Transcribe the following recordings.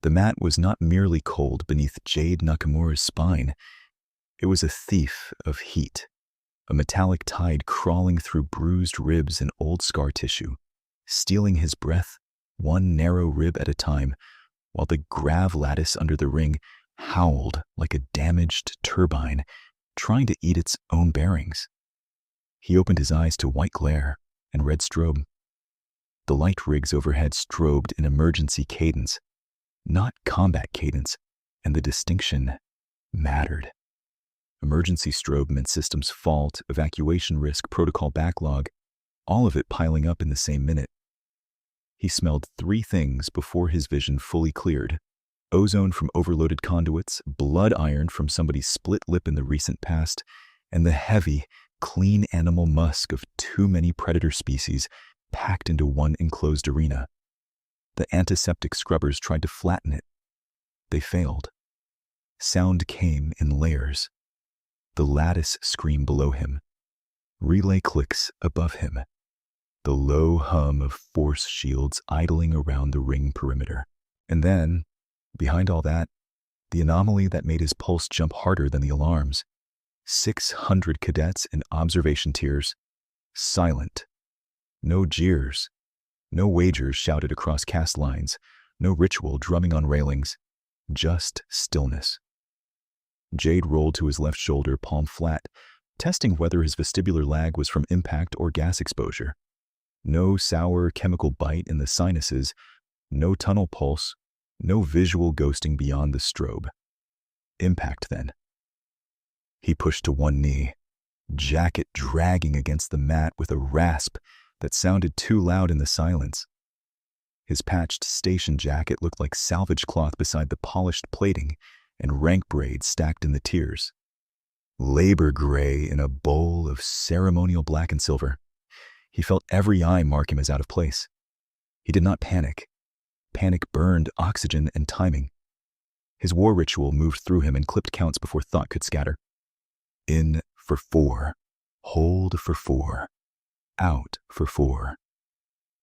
The mat was not merely cold beneath Jade Nakamura's spine. It was a thief of heat, a metallic tide crawling through bruised ribs and old scar tissue, stealing his breath one narrow rib at a time, while the grav lattice under the ring howled like a damaged turbine, trying to eat its own bearings. He opened his eyes to white glare and red strobe. The light rigs overhead strobed in emergency cadence, not combat cadence, and the distinction mattered. Emergency strobe meant systems fault, evacuation risk, protocol backlog, all of it piling up in the same minute. He smelled three things before his vision fully cleared: ozone from overloaded conduits, blood iron from somebody's split lip in the recent past, and the heavy, clean animal musk of too many predator species packed into one enclosed arena. The antiseptic scrubbers tried to flatten it. They failed. Sound came in layers. The lattice scream below him, relay clicks above him, the low hum of force shields idling around the ring perimeter. And then, behind all that, the anomaly that made his pulse jump harder than the alarms. 600 cadets in observation tiers, silent. No jeers, no wagers shouted across cast lines, no ritual drumming on railings, just stillness. Jade rolled to his left shoulder, palm flat, testing whether his vestibular lag was from impact or gas exposure. No sour chemical bite in the sinuses, no tunnel pulse, no visual ghosting beyond the strobe. Impact, then. He pushed to one knee, jacket dragging against the mat with a rasp that sounded too loud in the silence. His patched station jacket looked like salvage cloth beside the polished plating and rank braids stacked in the tiers. Labor gray in a bowl of ceremonial black and silver. He felt every eye mark him as out of place. He did not panic. Panic burned oxygen and timing. His war ritual moved through him and clipped counts before thought could scatter. In for 4. Hold for 4. Out for 4.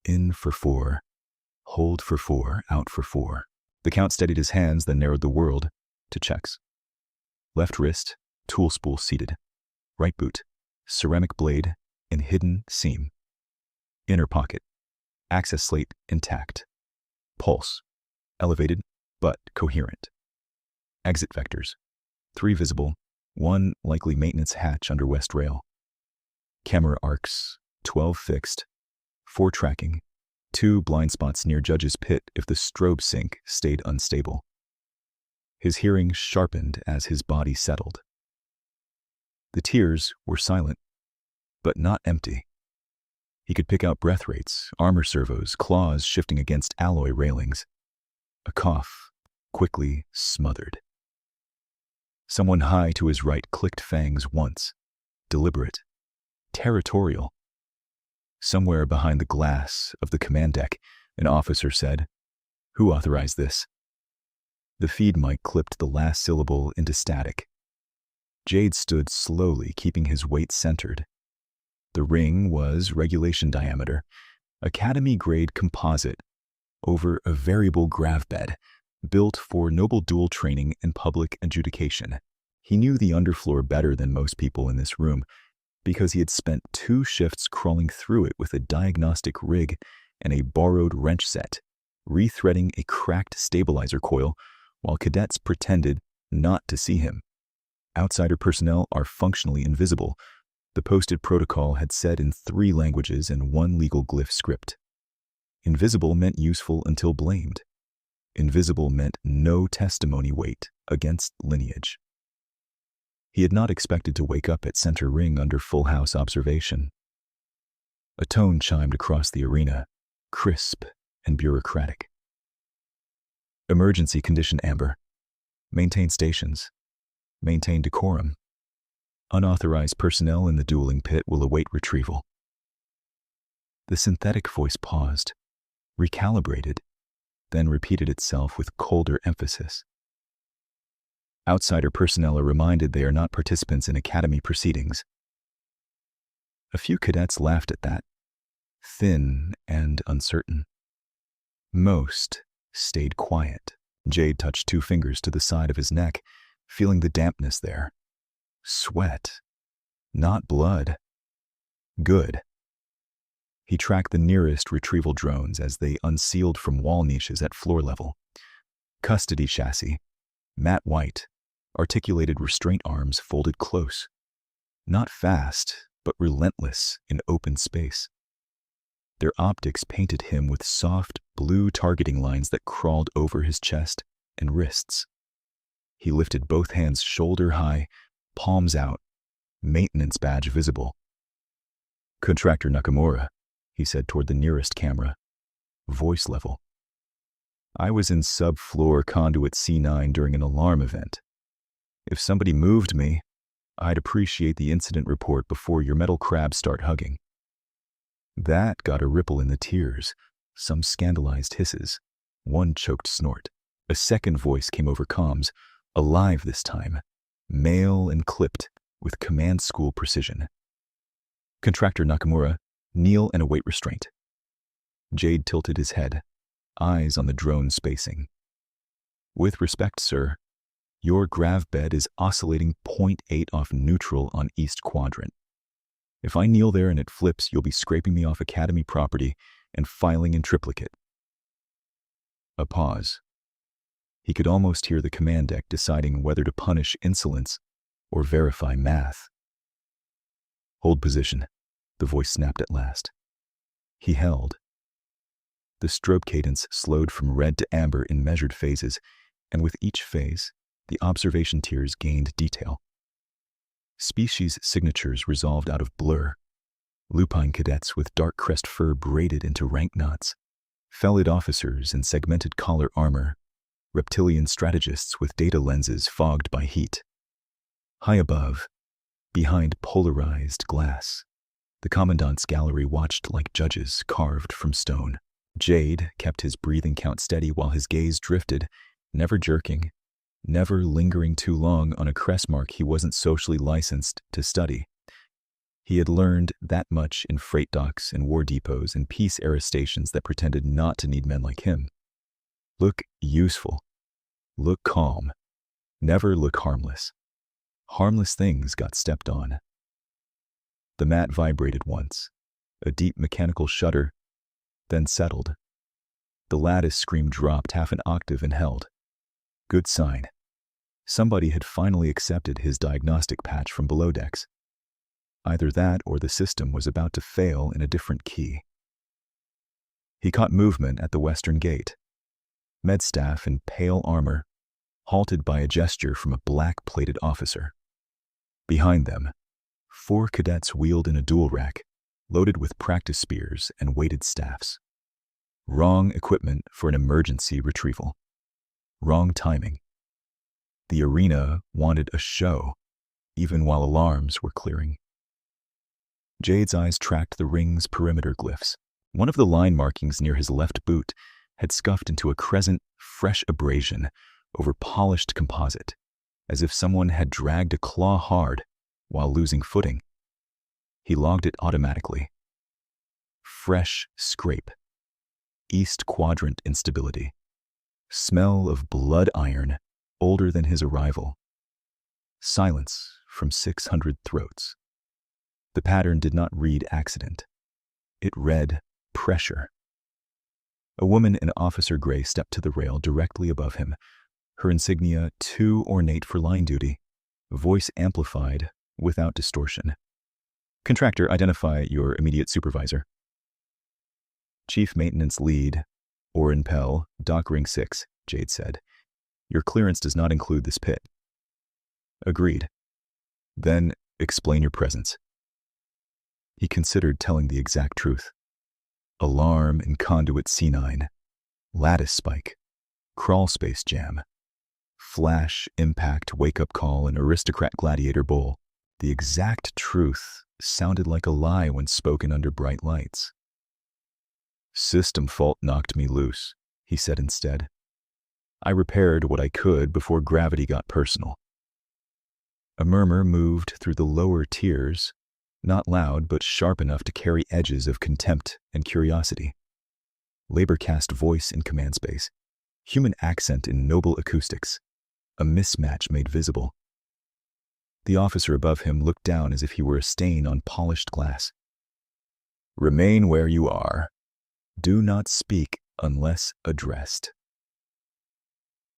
In for 4. Hold for 4. Out for 4. The count steadied his hands, then narrowed the world to checks. Left wrist, tool spool seated. Right boot, ceramic blade in hidden seam. Inner pocket, access slate intact. Pulse, elevated but coherent. Exit vectors, 3 visible, 1 likely maintenance hatch under west rail. Camera arcs, 12 fixed, 4 tracking, 2 blind spots near judge's pit if the strobe sync stayed unstable. His hearing sharpened as his body settled. The tiers were silent, but not empty. He could pick out breath rates, armor servos, claws shifting against alloy railings. A cough, quickly smothered. Someone high to his right clicked fangs once, deliberate, territorial. Somewhere behind the glass of the command deck, an officer said, "Who authorized this?" The feed mic clipped the last syllable into static. Jade stood slowly, keeping his weight centered. The ring was regulation diameter, academy-grade composite, over a variable grav bed, built for noble duel training and public adjudication. He knew the underfloor better than most people in this room, because he had spent 2 shifts crawling through it with a diagnostic rig and a borrowed wrench set, rethreading a cracked stabilizer coil while cadets pretended not to see him. Outsider personnel are functionally invisible, the posted protocol had said in 3 languages and 1 legal glyph script. Invisible meant useful until blamed. Invisible meant no testimony weight against lineage. He had not expected to wake up at center ring under full house observation. A tone chimed across the arena, crisp and bureaucratic. Emergency condition amber. Maintain stations. Maintain decorum. Unauthorized personnel in the dueling pit will await retrieval. The synthetic voice paused, recalibrated, then repeated itself with colder emphasis. Outsider personnel are reminded they are not participants in academy proceedings. A few cadets laughed at that, thin and uncertain. Most stayed quiet. Jade touched 2 fingers to the side of his neck, feeling the dampness there. Sweat. Not blood. Good. He tracked the nearest retrieval drones as they unsealed from wall niches at floor level. Custody chassis. Matte white. Articulated restraint arms folded close. Not fast, but relentless in open space. Their optics painted him with soft, blue targeting lines that crawled over his chest and wrists. He lifted both hands shoulder high, palms out, maintenance badge visible. "Contractor Nakamura," he said toward the nearest camera, voice level. "I was in subfloor conduit C9 during an alarm event. If somebody moved me, I'd appreciate the incident report before your metal crabs start hugging." That got a ripple in the tiers, some scandalized hisses, one choked snort. A second voice came over comms, alive this time, male and clipped with command school precision. "Contractor Nakamura, kneel and await restraint." Jade tilted his head, eyes on the drone spacing. "With respect, sir, your grav bed is oscillating 0.8 off neutral on East Quadrant. If I kneel there and it flips, you'll be scraping me off Academy property and filing in triplicate." A pause. He could almost hear the command deck deciding whether to punish insolence or verify math. "Hold position," the voice snapped at last. He held. The strobe cadence slowed from red to amber in measured phases, and with each phase, the observation tiers gained detail. Species signatures resolved out of blur. Lupine cadets with dark crest fur braided into rank knots. Felid officers in segmented collar armor. Reptilian strategists with data lenses fogged by heat. High above, behind polarized glass, the commandant's gallery watched like judges carved from stone. Jade kept his breathing count steady while his gaze drifted, never jerking, never lingering too long on a crest mark he wasn't socially licensed to study. He had learned that much in freight docks and war depots and peace-era stations that pretended not to need men like him. Look useful. Look calm. Never look harmless. Harmless things got stepped on. The mat vibrated once, a deep mechanical shudder, then settled. The lattice scream dropped half an octave and held. Good sign. Somebody had finally accepted his diagnostic patch from below decks. Either that or the system was about to fail in a different key. He caught movement at the western gate. Med staff in pale armor, halted by a gesture from a black-plated officer. Behind them, 4 cadets wheeled in a duel rack, loaded with practice spears and weighted staffs. Wrong equipment for an emergency retrieval. Wrong timing. The arena wanted a show, even while alarms were clearing. Jade's eyes tracked the ring's perimeter glyphs. One of the line markings near his left boot had scuffed into a crescent, fresh abrasion over polished composite, as if someone had dragged a claw hard while losing footing. He logged it automatically. Fresh scrape. East Quadrant instability. Smell of blood iron, older than his arrival. Silence from 600 throats. The pattern did not read accident. It read pressure. A woman in officer gray stepped to the rail directly above him, her insignia too ornate for line duty, voice amplified without distortion. "Contractor, identify your immediate supervisor." "Chief Maintenance Lead, Oren Pell, Dock Ring 6, Jade said. "Your clearance does not include this pit." "Agreed." "Then explain your presence." He considered telling the exact truth. Alarm in conduit C9. Lattice spike. Crawl space jam. Flash, impact, wake-up call, and aristocrat gladiator bowl. The exact truth sounded like a lie when spoken under bright lights. "System fault knocked me loose," he said instead. "I repaired what I could before gravity got personal." A murmur moved through the lower tiers, not loud but sharp enough to carry edges of contempt and curiosity. Labor cast voice in command space. human accent in noble acoustics, a mismatch made visible. The officer above him looked down as if he were a stain on polished glass. "Remain where you are. Do not speak unless addressed."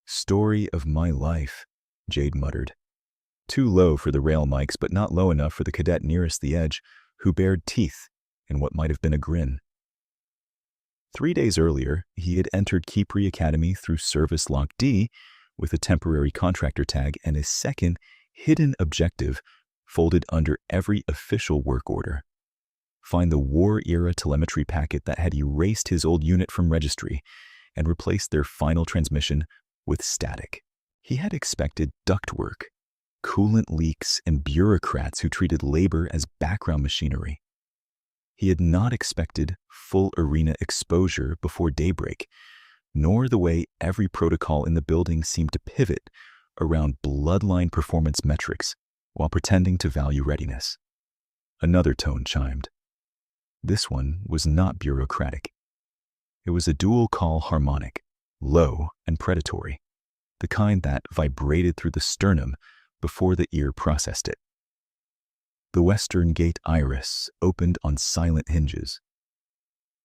"Story of my life," Jade muttered. Too low for the rail mics, but not low enough for the cadet nearest the edge, who bared teeth in what might have been a grin. 3 days earlier, he had entered Kipri Academy through Service Lock D with a temporary contractor tag and his second hidden objective folded under every official work order: find the war-era telemetry packet that had erased his old unit from registry and replaced their final transmission with static. He had expected ductwork, coolant leaks, and bureaucrats who treated labor as background machinery. He had not expected full arena exposure before daybreak, nor the way every protocol in the building seemed to pivot around bloodline performance metrics while pretending to value readiness. Another tone chimed. This one was not bureaucratic. It was a dual call harmonic, low and predatory, the kind that vibrated through the sternum before the ear processed it. The western gate iris opened on silent hinges.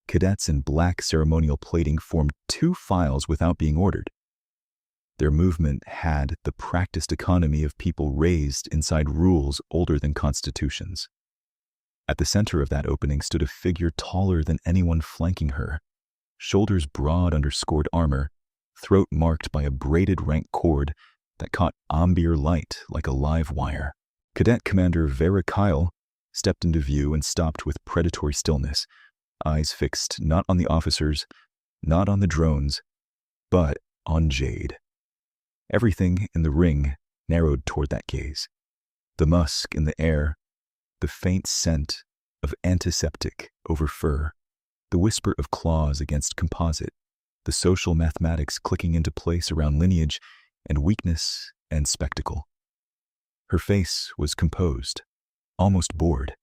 Cadets in black ceremonial plating formed 2 files without being ordered. Their movement had the practiced economy of people raised inside rules older than constitutions. At the center of that opening stood a figure taller than anyone flanking her, shoulders broad under scored armor, throat marked by a braided rank cord that caught ambient light like a live wire. Cadet Commander Vera Kyle stepped into view and stopped with predatory stillness, eyes fixed not on the officers, not on the drones, but on Jade. Everything in the ring narrowed toward that gaze. The musk in the air, the faint scent of antiseptic over fur, the whisper of claws against composite, the social mathematics clicking into place around lineage and weakness and spectacle. Her face was composed, almost bored,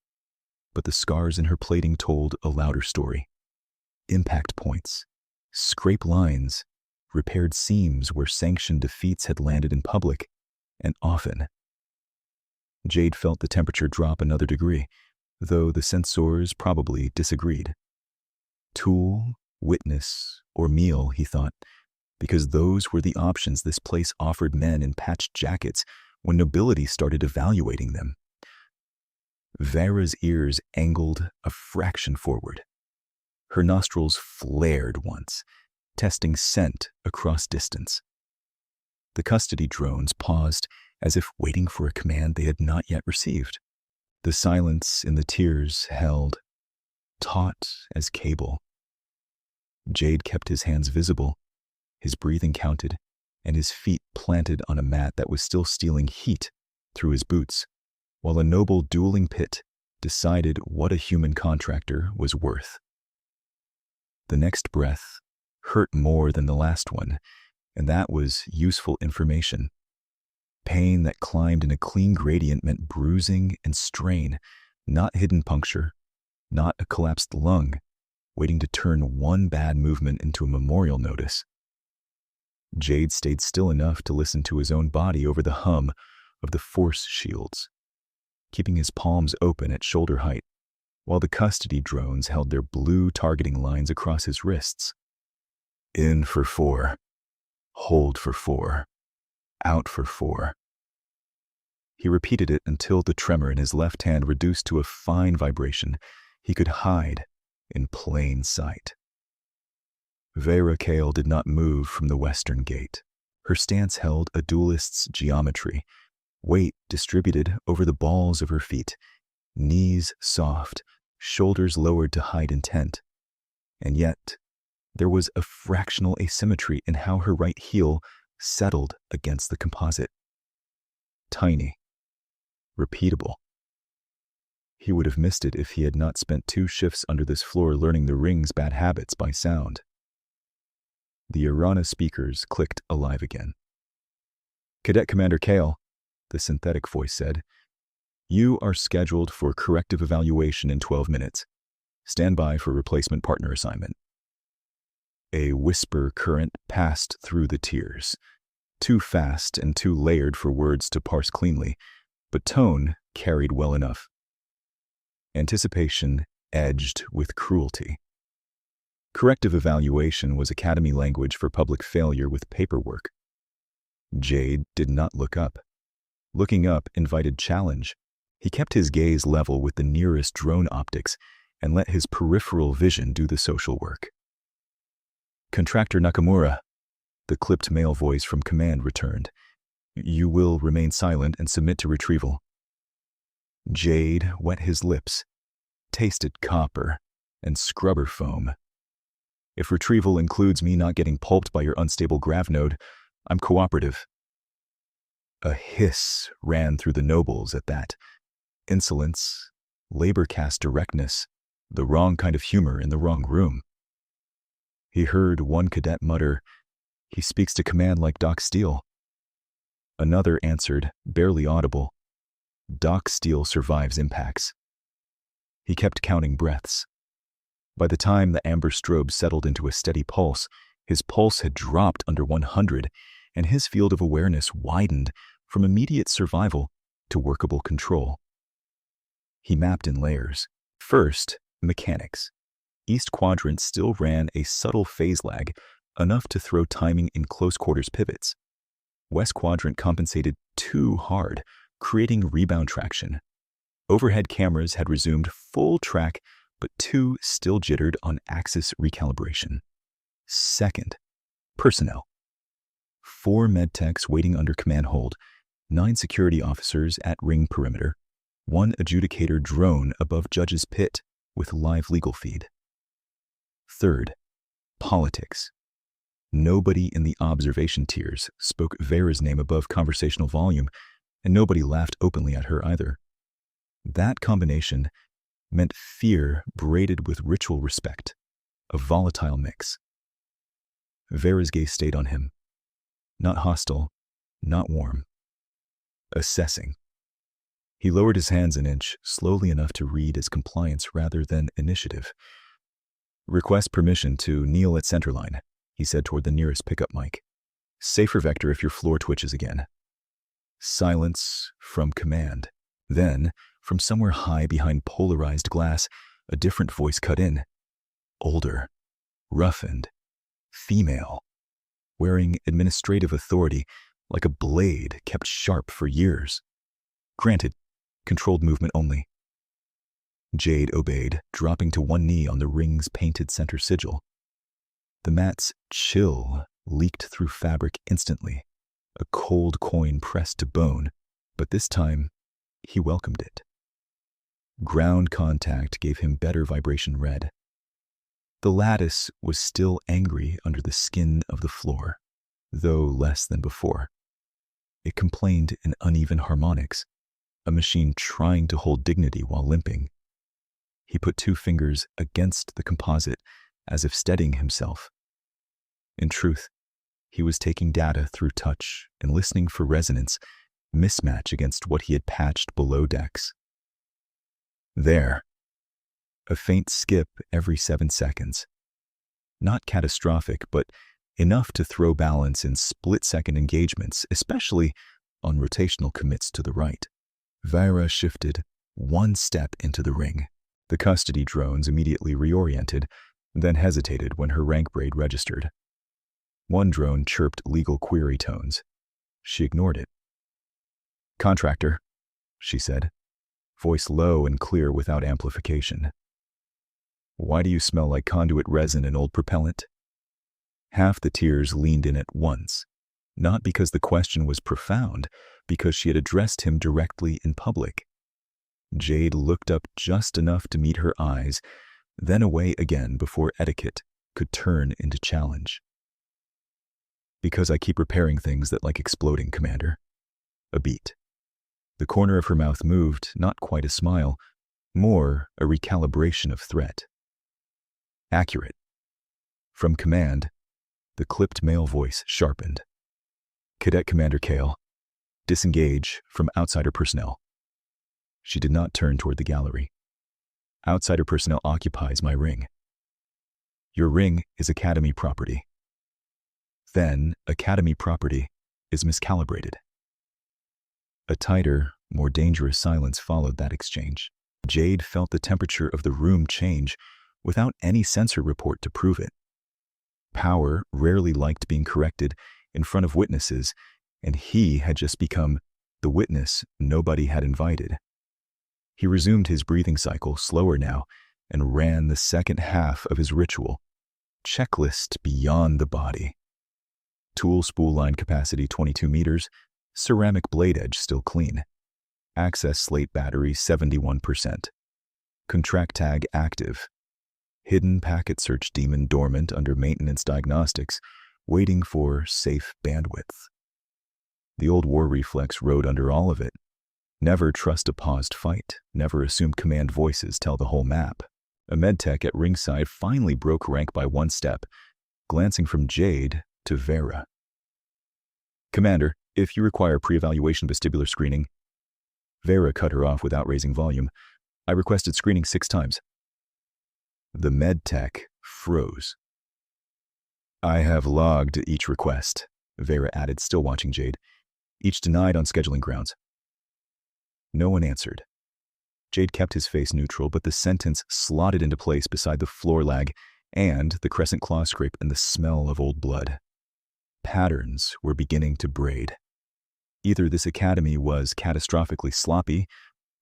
but the scars in her plating told a louder story. Impact points, scrape lines, repaired seams where sanctioned defeats had landed in public, and often. Jade felt the temperature drop another degree, though the sensors probably disagreed. Tool, witness, or meal, he thought, because those were the options this place offered men in patched jackets when nobility started evaluating them. Vera's ears angled a fraction forward. Her nostrils flared once, testing scent across distance. The custody drones paused as if waiting for a command they had not yet received. The silence in the tiers held, taut as cable. Jade kept his hands visible, his breathing counted, and his feet planted on a mat that was still stealing heat through his boots, while a noble dueling pit decided what a human contractor was worth. The next breath hurt more than the last one, and that was useful information. Pain that climbed in a clean gradient meant bruising and strain, not hidden puncture, not a collapsed lung, waiting to turn one bad movement into a memorial notice. Jade stayed still enough to listen to his own body over the hum of the force shields, keeping his palms open at shoulder height, while the custody drones held their blue targeting lines across his wrists. In for 4, hold for 4, out for 4. He repeated it until the tremor in his left hand reduced to a fine vibration he could hide in plain sight. Vera Kale did not move from the western gate. Her stance held a duelist's geometry, weight distributed over the balls of her feet, knees soft, shoulders lowered to hide intent. And yet, there was a fractional asymmetry in how her right heel settled against the composite. Tiny. Repeatable. He would have missed it if he had not spent 2 shifts under this floor learning the ring's bad habits by sound. The Irana speakers clicked alive again. "Cadet Commander Kale," the synthetic voice said, "you are scheduled for corrective evaluation in 12 minutes. Stand by for replacement partner assignment." A whisper current passed through the tiers, too fast and too layered for words to parse cleanly, but tone carried well enough. Anticipation edged with cruelty. Corrective evaluation was academy language for public failure with paperwork. Jade did not look up. Looking up invited challenge. He kept his gaze level with the nearest drone optics and let his peripheral vision do the social work. "Contractor Nakamura," the clipped male voice from command returned. "You will remain silent and submit to retrieval." Jade wet his lips, tasted copper and scrubber foam. "If retrieval includes me not getting pulped by your unstable grav node, I'm cooperative." A hiss ran through the nobles at that. Insolence, labor-caste directness, the wrong kind of humor in the wrong room. He heard one cadet mutter, "He speaks to command like Doc Steele." Another answered, barely audible, "Doc Steele survives impacts." He kept counting breaths. By the time the amber strobe settled into a steady pulse, his pulse had dropped under 100, and his field of awareness widened from immediate survival to workable control. He mapped in layers. First, mechanics. East Quadrant still ran a subtle phase lag, enough to throw timing in close quarters pivots. West Quadrant compensated too hard, creating rebound traction. Overhead cameras had resumed full track, but two still jittered on axis recalibration. Second, personnel. 4 medtechs waiting under command hold, 9 security officers at ring perimeter, 1 adjudicator drone above judge's pit with live legal feed. Third, politics. Nobody in the observation tiers spoke Vera's name above conversational volume, and nobody laughed openly at her either. That combination meant fear braided with ritual respect, a volatile mix. Vera's gaze stayed on him. Not hostile, not warm. Assessing. He lowered his hands an inch, slowly enough to read as compliance rather than initiative. "Request permission to kneel at centerline," he said toward the nearest pickup mic. "Safer vector if your floor twitches again." Silence from command. Then, from somewhere high behind polarized glass, a different voice cut in. Older, roughened, female, wearing administrative authority like a blade kept sharp for years. Granted, controlled movement only. Jade obeyed, dropping to one knee on the ring's painted center sigil. The mat's chill leaked through fabric instantly, a cold coin pressed to bone, but this time he welcomed it. Ground contact gave him better vibration red. The lattice was still angry under the skin of the floor, though less than before. It complained in uneven harmonics, a machine trying to hold dignity while limping. He put 2 fingers against the composite as if steadying himself. In truth, he was taking data through touch and listening for resonance, mismatch against what he had patched below decks. There. A faint skip every 7 seconds. Not catastrophic, but enough to throw balance in split-second engagements, especially on rotational commits to the right. Vera shifted 1 step into the ring. The custody drones immediately reoriented, then hesitated when her rank braid registered. One drone chirped legal query tones. She ignored it. "Contractor," she said, voice low and clear without amplification. "Why do you smell like conduit resin and old propellant?" Half the tiers leaned in at once, not because the question was profound, because she had addressed him directly in public. Jade looked up just enough to meet her eyes, then away again before etiquette could turn into challenge. "Because I keep repairing things that like exploding, Commander." A beat. The corner of her mouth moved, not quite a smile, more a recalibration of threat. Accurate. From command, the clipped male voice sharpened. "Cadet Commander Kale, disengage from outsider personnel." She did not turn toward the gallery. "Outsider personnel occupies my ring." Your ring is Academy property. Then, Academy property is miscalibrated. A tighter, more dangerous silence followed that exchange. Jade felt the temperature of the room change without any sensor report to prove it. Power rarely liked being corrected in front of witnesses, and he had just become the witness nobody had invited. He resumed his breathing cycle, slower now, and ran the second half of his ritual. Checklist beyond the body. Tool spool line capacity 22 meters, ceramic blade edge still clean. Access slate battery 71%. Contract tag active. Hidden packet search daemon dormant under maintenance diagnostics, waiting for safe bandwidth. The old war reflex rode under all of it. Never trust a paused fight, never assume command voices tell the whole map. A medtech at ringside finally broke rank by one step, glancing from Jade to Vera. Commander, if you require pre-evaluation vestibular screening. Vera cut her off without raising volume. I requested screening 6 times. The medtech froze. I have logged each request, Vera added, still watching Jade. Each denied on scheduling grounds. No one answered. Jade kept his face neutral, but the sentence slotted into place beside the floor lag and the crescent claw scrape and the smell of old blood. Patterns were beginning to braid. Either this academy was catastrophically sloppy,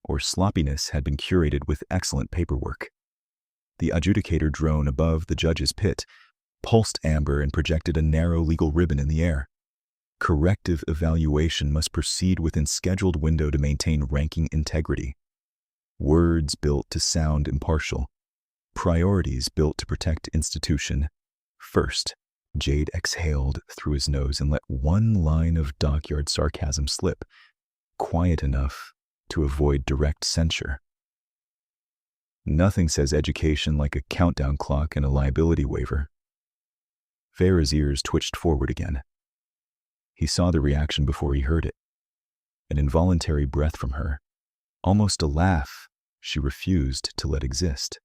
or sloppiness had been curated with excellent paperwork. The adjudicator drone above the judge's pit pulsed amber and projected a narrow legal ribbon in the air. Corrective evaluation must proceed within scheduled window to maintain ranking integrity. Words built to sound impartial. Priorities built to protect institution. First, Jade exhaled through his nose and let one line of dockyard sarcasm slip, quiet enough to avoid direct censure. Nothing says education like a countdown clock and a liability waiver. Vera's ears twitched forward again. He saw the reaction before he heard it. An involuntary breath from her, almost a laugh she refused to let exist.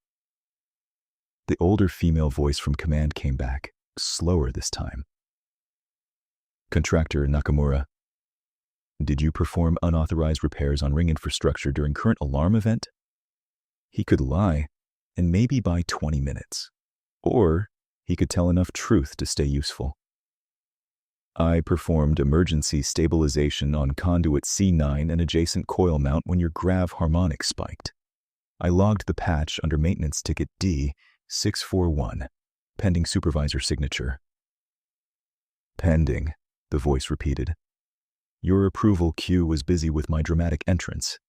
The older female voice from command came back, slower this time. Contractor Nakamura, did you perform unauthorized repairs on ring infrastructure during current alarm event? He could lie, and maybe by 20 minutes. Or he could tell enough truth to stay useful. I performed emergency stabilization on conduit C9 and adjacent coil mount when your grav harmonic spiked. I logged the patch under maintenance ticket D641, pending supervisor signature. Pending, the voice repeated. Your approval queue was busy with my dramatic entrance.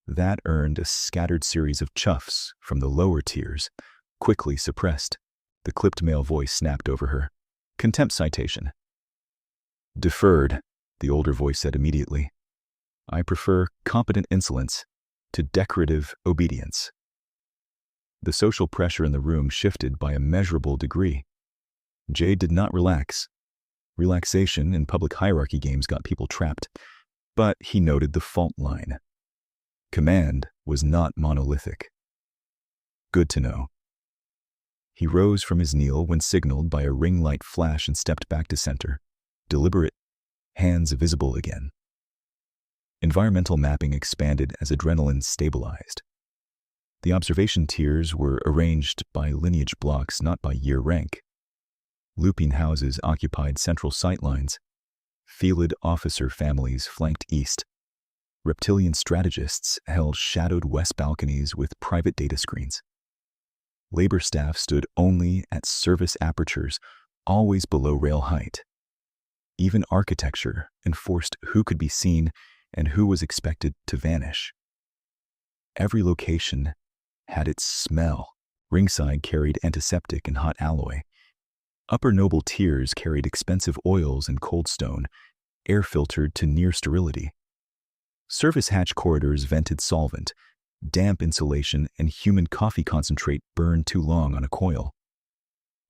That earned a scattered series of chuffs from the lower tiers, quickly suppressed. The clipped male voice snapped over her. Contempt citation. Deferred, the older voice said immediately. I prefer competent insolence to decorative obedience. The social pressure in the room shifted by a measurable degree. Jade did not relax. Relaxation in public hierarchy games got people trapped, but he noted the fault line. Command was not monolithic. Good to know. He rose from his kneel when signaled by a ring light flash and stepped back to center, deliberate, hands visible again. Environmental mapping expanded as adrenaline stabilized. The observation tiers were arranged by lineage blocks, not by year rank. Looping houses occupied central sightlines. Felid officer families flanked east. Reptilian strategists held shadowed west balconies with private data screens. Labor staff stood only at service apertures, always below rail height. Even architecture enforced who could be seen and who was expected to vanish. Every location had its smell. Ringside carried antiseptic and hot alloy. Upper noble tiers carried expensive oils and cold stone, air filtered to near sterility. Service hatch corridors vented solvent. Damp insulation and human coffee concentrate burned too long on a coil.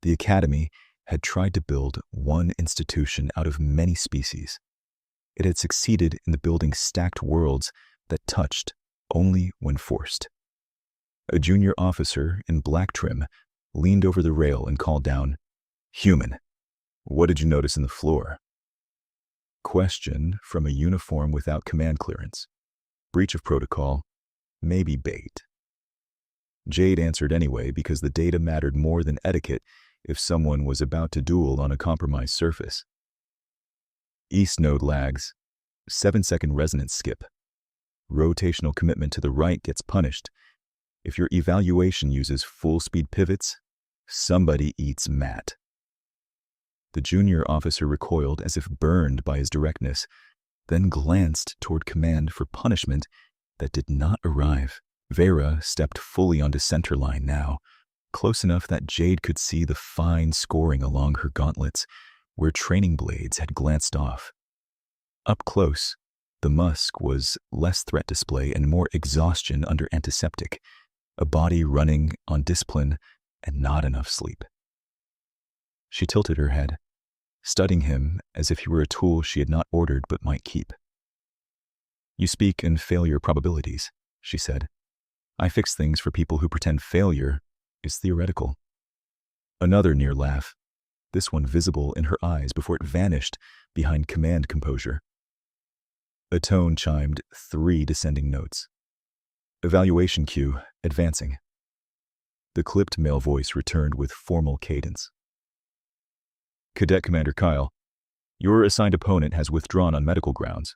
The Academy had tried to build one institution out of many species. It had succeeded in the building stacked worlds that touched only when forced. A junior officer in black trim leaned over the rail and called down, "Human, what did you notice in the floor?" Question from a uniform without command clearance. Breach of protocol, maybe bait. Jade answered anyway because the data mattered more than etiquette if someone was about to duel on a compromised surface. East node lags, 7-second resonance skip. Rotational commitment to the right gets punished. If your evaluation uses full-speed pivots, somebody eats mat. The junior officer recoiled as if burned by his directness, then glanced toward command for punishment that did not arrive. Vera stepped fully onto center line now, close enough that Jade could see the fine scoring along her gauntlets, where training blades had glanced off. Up close, the musk was less threat display and more exhaustion under antiseptic, a body running on discipline and not enough sleep. She tilted her head, studying him as if he were a tool she had not ordered but might keep. "You speak in failure probabilities," she said. "I fix things for people who pretend failure is theoretical." Another near laugh, this one visible in her eyes before it vanished behind command composure. A tone chimed 3 descending notes. "Evaluation cue, advancing." The clipped male voice returned with formal cadence. "Cadet Commander Kyle, your assigned opponent has withdrawn on medical grounds.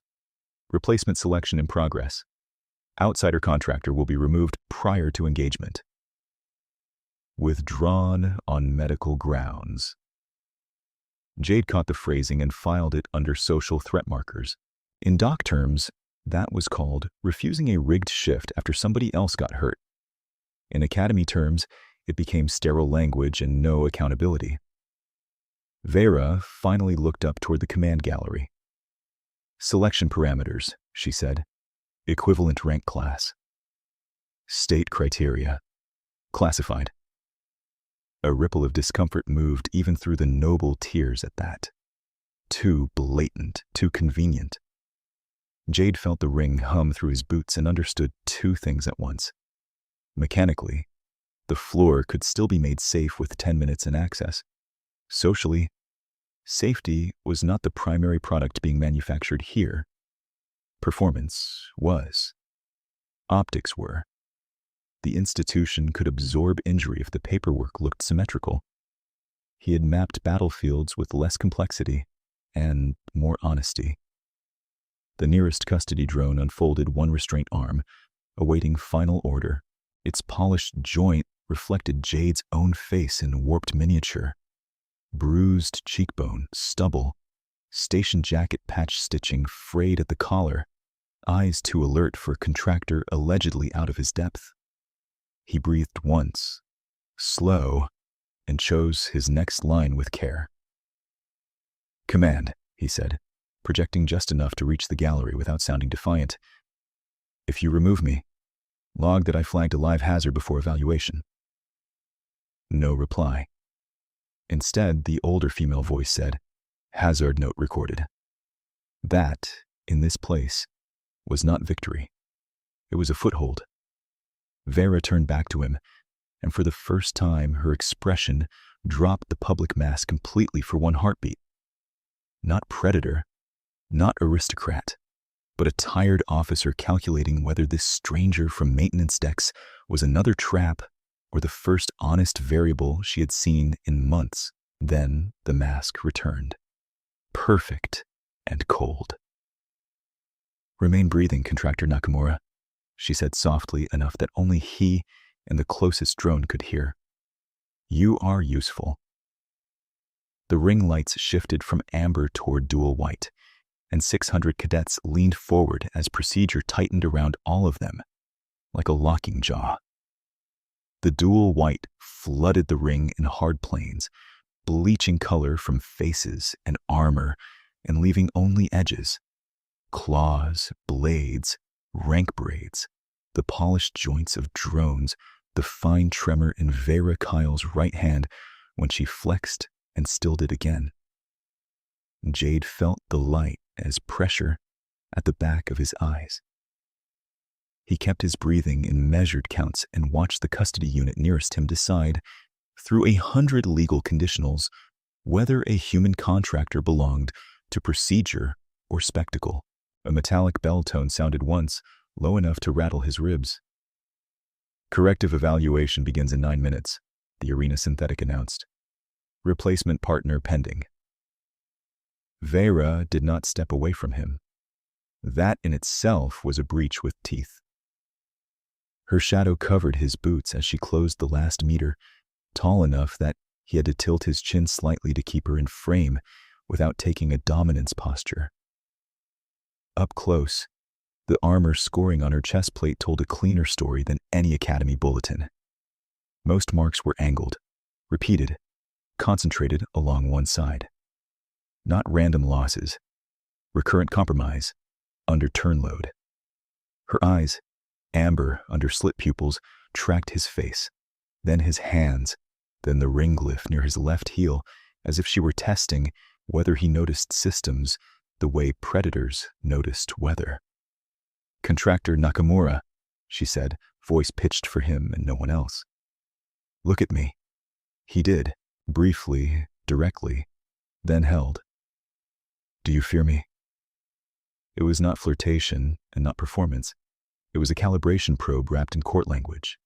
Replacement selection in progress. Outsider contractor will be removed prior to engagement." Withdrawn on medical grounds. Jade caught the phrasing and filed it under social threat markers. In doc terms, that was called refusing a rigged shift after somebody else got hurt. In academy terms, it became sterile language and no accountability. Vera finally looked up toward the command gallery. "Selection parameters," she said. "Equivalent rank class. State criteria. Classified." A ripple of discomfort moved even through the noble tears at that. Too blatant, too convenient. Jade felt the ring hum through his boots and understood 2 things at once. Mechanically, the floor could still be made safe with 10 minutes in access. Socially, safety was not the primary product being manufactured here. Performance was. Optics were. The institution could absorb injury if the paperwork looked symmetrical. He had mapped battlefields with less complexity and more honesty. The nearest custody drone unfolded one restraint arm, awaiting final order. Its polished joint reflected Jade's own face in warped miniature. Bruised cheekbone, stubble, station jacket patch stitching frayed at the collar, eyes too alert for a contractor allegedly out of his depth. He breathed once, slow, and chose his next line with care. "Command," he said, projecting just enough to reach the gallery without sounding defiant. "If you remove me, log that I flagged a live hazard before evaluation." No reply. Instead, the older female voice said, "Hazard note recorded." That, in this place, was not victory. It was a foothold. Vera turned back to him, and for the first time her expression dropped the public mask completely for one heartbeat. Not predator, not aristocrat, but a tired officer calculating whether this stranger from maintenance decks was another trap or the first honest variable she had seen in months. Then the mask returned, perfect and cold. "Remain breathing, Contractor Nakamura," she said softly enough that only he and the closest drone could hear. "You are useful." The ring lights shifted from amber toward dual white, and 600 cadets leaned forward as procedure tightened around all of them, like a locking jaw. The dual white flooded the ring in hard planes, bleaching color from faces and armor and leaving only edges. Claws, blades, rank braids, the polished joints of drones, the fine tremor in Vera Kyle's right hand when she flexed and stilled it again. Jade felt the light as pressure at the back of his eyes. He kept his breathing in measured counts and watched the custody unit nearest him decide through 100 legal conditionals whether a human contractor belonged to procedure or spectacle. A metallic bell tone sounded once, low enough to rattle his ribs. Corrective evaluation begins in 9 minutes, the arena synthetic announced. Replacement partner pending. Vera did not step away from him. That in itself was a breach with teeth. Her shadow covered his boots as she closed the last meter, tall enough that he had to tilt his chin slightly to keep her in frame without taking a dominance posture. Up close, the armor scoring on her chest plate told a cleaner story than any academy bulletin. Most marks were angled, repeated, concentrated along one side. Not random losses, recurrent compromise, under turn load. Her eyes, amber under slit pupils, tracked his face, then his hands, then the ring glyph near his left heel, as if she were testing whether he noticed systems the way predators noticed weather. Contractor Nakamura, she said, voice pitched for him and no one else. Look at me. He did, briefly, directly, then held. Do you fear me? It was not flirtation and not performance. It was a calibration probe wrapped in court language.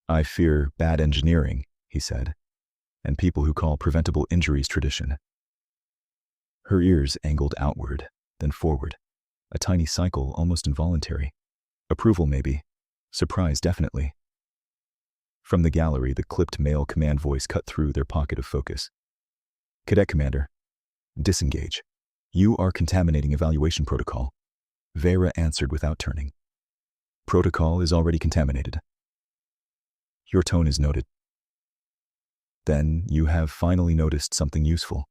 I fear bad engineering, he said, and people who call preventable injuries tradition. Her ears angled outward, then forward, a tiny cycle almost involuntary. Approval maybe, surprise definitely. From the gallery, the clipped male command voice cut through their pocket of focus. Cadet Commander, disengage. You are contaminating evaluation protocol. Vera answered without turning. Protocol is already contaminated. Your tone is noted. Then you have finally noticed something useful.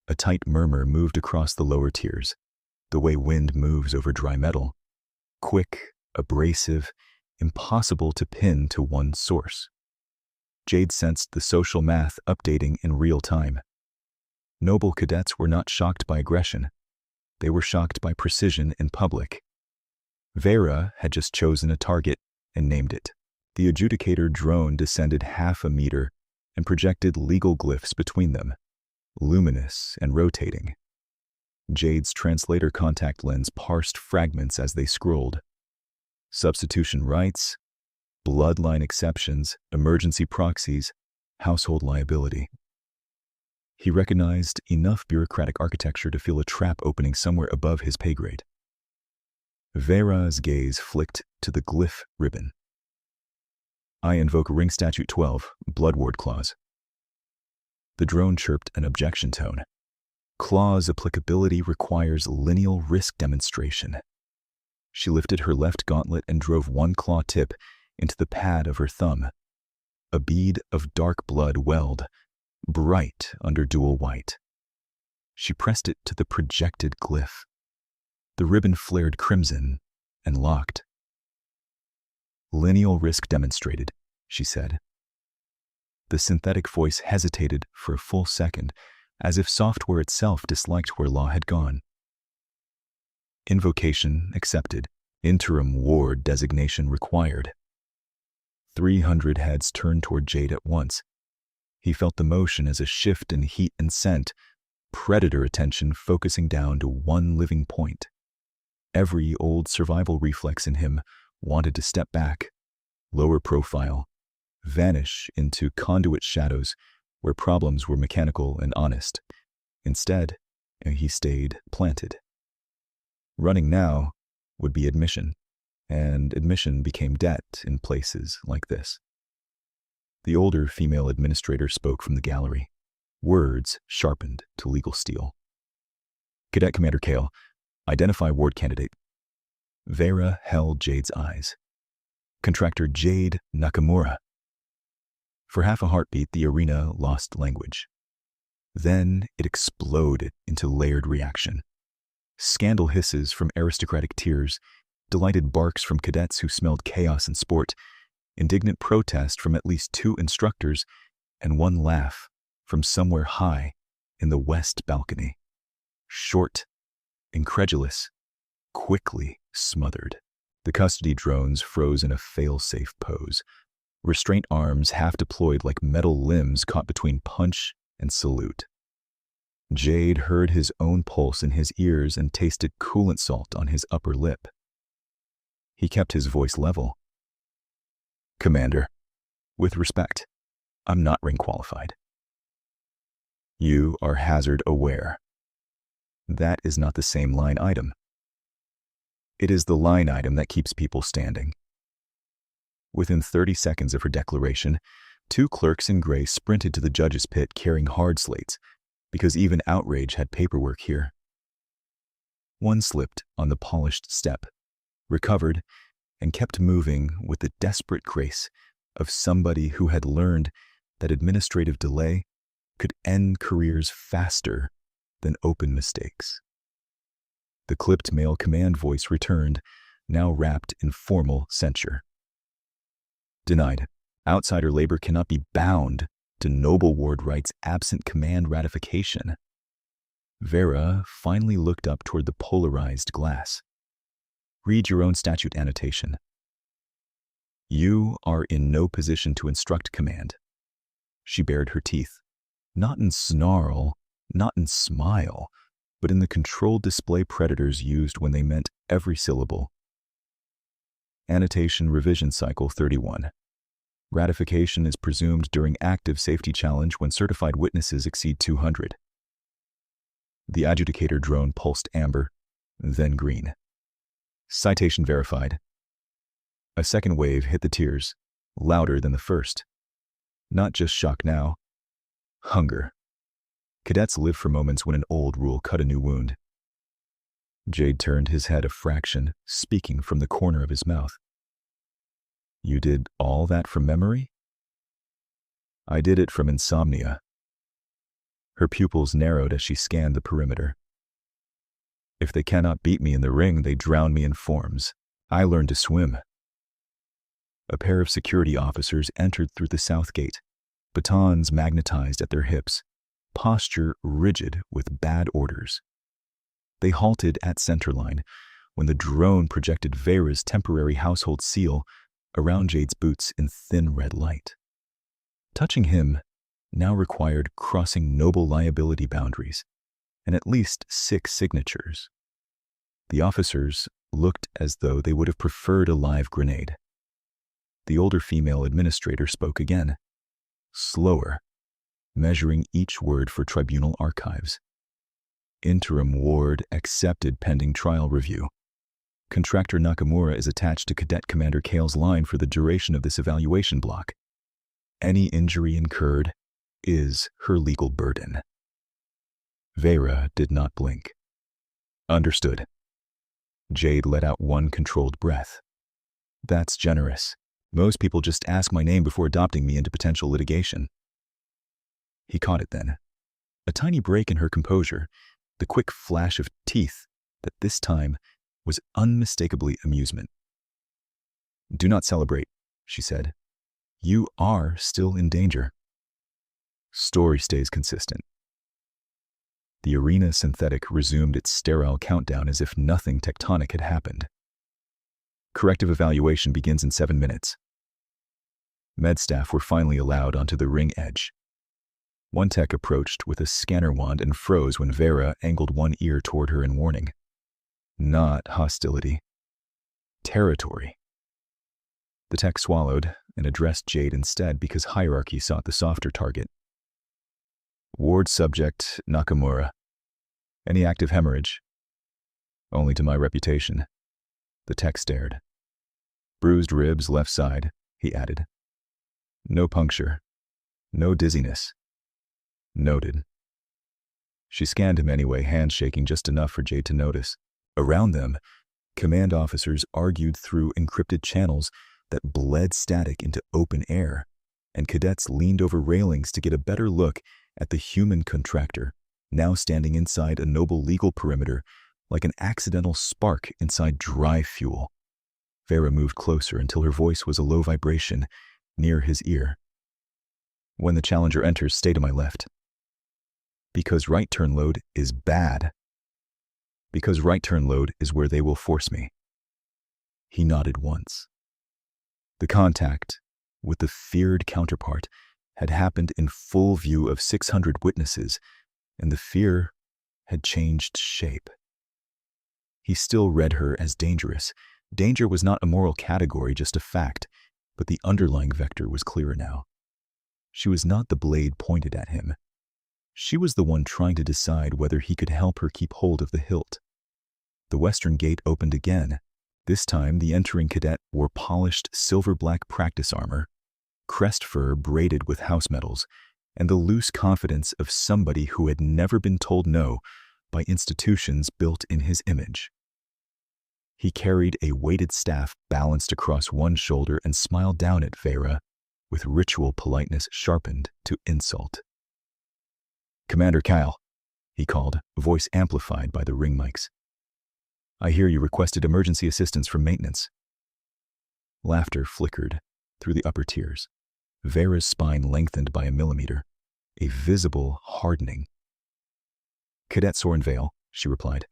A tight murmur moved across the lower tiers, the way wind moves over dry metal. Quick, abrasive, impossible to pin to one source. Jade sensed the social math updating in real time. Noble cadets were not shocked by aggression. They were shocked by precision in public. Vera had just chosen a target and named it. The adjudicator drone descended half a meter and projected legal glyphs between them, luminous and rotating. Jade's translator contact lens parsed fragments as they scrolled. Substitution rights, bloodline exceptions, emergency proxies, household liability. He recognized enough bureaucratic architecture to feel a trap opening somewhere above his pay grade. Vera's gaze flicked to the glyph ribbon. I invoke Ring Statute 12, Blood Ward Clause. The drone chirped an objection tone. Clause applicability requires lineal risk demonstration. She lifted her left gauntlet and drove one claw tip into the pad of her thumb. A bead of dark blood welled, bright under dual white. She pressed it to the projected glyph. The ribbon flared crimson and locked. Lineal risk demonstrated, she said. The synthetic voice hesitated for a full second, as if software itself disliked where law had gone. Invocation accepted. Interim ward designation required. 300 heads turned toward Jade at once. He felt the motion as a shift in heat and scent, predator attention focusing down to one living point. Every old survival reflex in him wanted to step back, lower profile, vanish into conduit shadows where problems were mechanical and honest. Instead, he stayed planted. Running now would be admission, and admission became debt in places like this. The older female administrator spoke from the gallery, words sharpened to legal steel. Cadet Commander Kale, identify ward candidate. Vera held Jade's eyes. Contractor Jade Nakamura. For half a heartbeat, the arena lost language. Then it exploded into layered reaction. Scandal hisses from aristocratic tiers, delighted barks from cadets who smelled chaos and sport, indignant protest from at least 2 instructors, and one laugh from somewhere high in the west balcony. Short, incredulous, quickly smothered. The custody drones froze in a fail-safe pose, restraint arms half deployed like metal limbs caught between punch and salute. Jade heard his own pulse in his ears and tasted coolant salt on his upper lip. He kept his voice level. "Commander, with respect, I'm not ring qualified. You are hazard aware. That is not the same line item. It is the line item that keeps people standing." Within 30 seconds of her declaration, 2 clerks in gray sprinted to the judge's pit carrying hard slates, because even outrage had paperwork here. One slipped on the polished step, recovered, and kept moving with the desperate grace of somebody who had learned that administrative delay could end careers faster than open mistakes. The clipped male command voice returned, now wrapped in formal censure. "Denied. Outsider labor cannot be bound to noble ward rights absent command ratification." Vera finally looked up toward the polarized glass. "Read your own statute annotation. You are in no position to instruct command." She bared her teeth, not in snarl, not in smile, but in the controlled display predators used when they meant every syllable. Annotation Revision Cycle 31. Ratification is presumed during active safety challenge when certified witnesses exceed 200. The adjudicator drone pulsed amber, then green. Citation verified. A second wave hit the tears, louder than the first. Not just shock now, hunger. Cadets live for moments when an old rule cut a new wound. Jade turned his head a fraction, speaking from the corner of his mouth. "You did all that from memory?" "I did it from insomnia." Her pupils narrowed as she scanned the perimeter. "If they cannot beat me in the ring, they drown me in forms. I learned to swim." A pair of security officers entered through the south gate, batons magnetized at their hips, posture rigid with bad orders. They halted at centerline when the drone projected Vera's temporary household seal around Jade's boots in thin red light. Touching him now required crossing noble liability boundaries and at least 6 signatures. The officers looked as though they would have preferred a live grenade. The older female administrator spoke again, slower, measuring each word for tribunal archives. "Interim ward accepted pending trial review. Contractor Nakamura is attached to Cadet Commander Kale's line for the duration of this evaluation block. Any injury incurred is her legal burden." Vera did not blink. "Understood." Jade let out one controlled breath. "That's generous. Most people just ask my name before adopting me into potential litigation." He caught it then. A tiny break in her composure, the quick flash of teeth that this time was unmistakably amusement. "Do not celebrate," she said. "You are still in danger." Story stays consistent. The arena synthetic resumed its sterile countdown as if nothing tectonic had happened. "Corrective evaluation begins in 7 minutes. Med staff were finally allowed onto the ring edge. One tech approached with a scanner wand and froze when Vera angled one ear toward her in warning. Not hostility. Territory. The tech swallowed and addressed Jade instead because hierarchy sought the softer target. "Ward subject Nakamura. Any active hemorrhage?" "Only to my reputation." The tech stared. "Bruised ribs left side," he added. "No puncture. No dizziness." "Noted." She scanned him anyway, handshaking just enough for Jade to notice. Around them, command officers argued through encrypted channels that bled static into open air, and cadets leaned over railings to get a better look at the human contractor, now standing inside a noble legal perimeter like an accidental spark inside dry fuel. Vera moved closer until her voice was a low vibration near his ear. "When the challenger enters, stay to my left. Because right turn load is bad. Because right turn load is where they will force me." He nodded once. The contact with the feared counterpart had happened in full view of 600 witnesses, and the fear had changed shape. He still read her as dangerous. Danger was not a moral category, just a fact, but the underlying vector was clearer now. She was not the blade pointed at him. She was the one trying to decide whether he could help her keep hold of the hilt. The western gate opened again. This time the entering cadet wore polished silver-black practice armor, crest fur braided with house medals, and the loose confidence of somebody who had never been told no by institutions built in his image. He carried a weighted staff balanced across one shoulder and smiled down at Vera with ritual politeness sharpened to insult. "Commander Kyle," he called, voice amplified by the ring mics. "I hear you requested emergency assistance from maintenance." Laughter flickered through the upper tiers. Vera's spine lengthened by a millimeter, a visible hardening. "Cadet Sorenvale," she replied,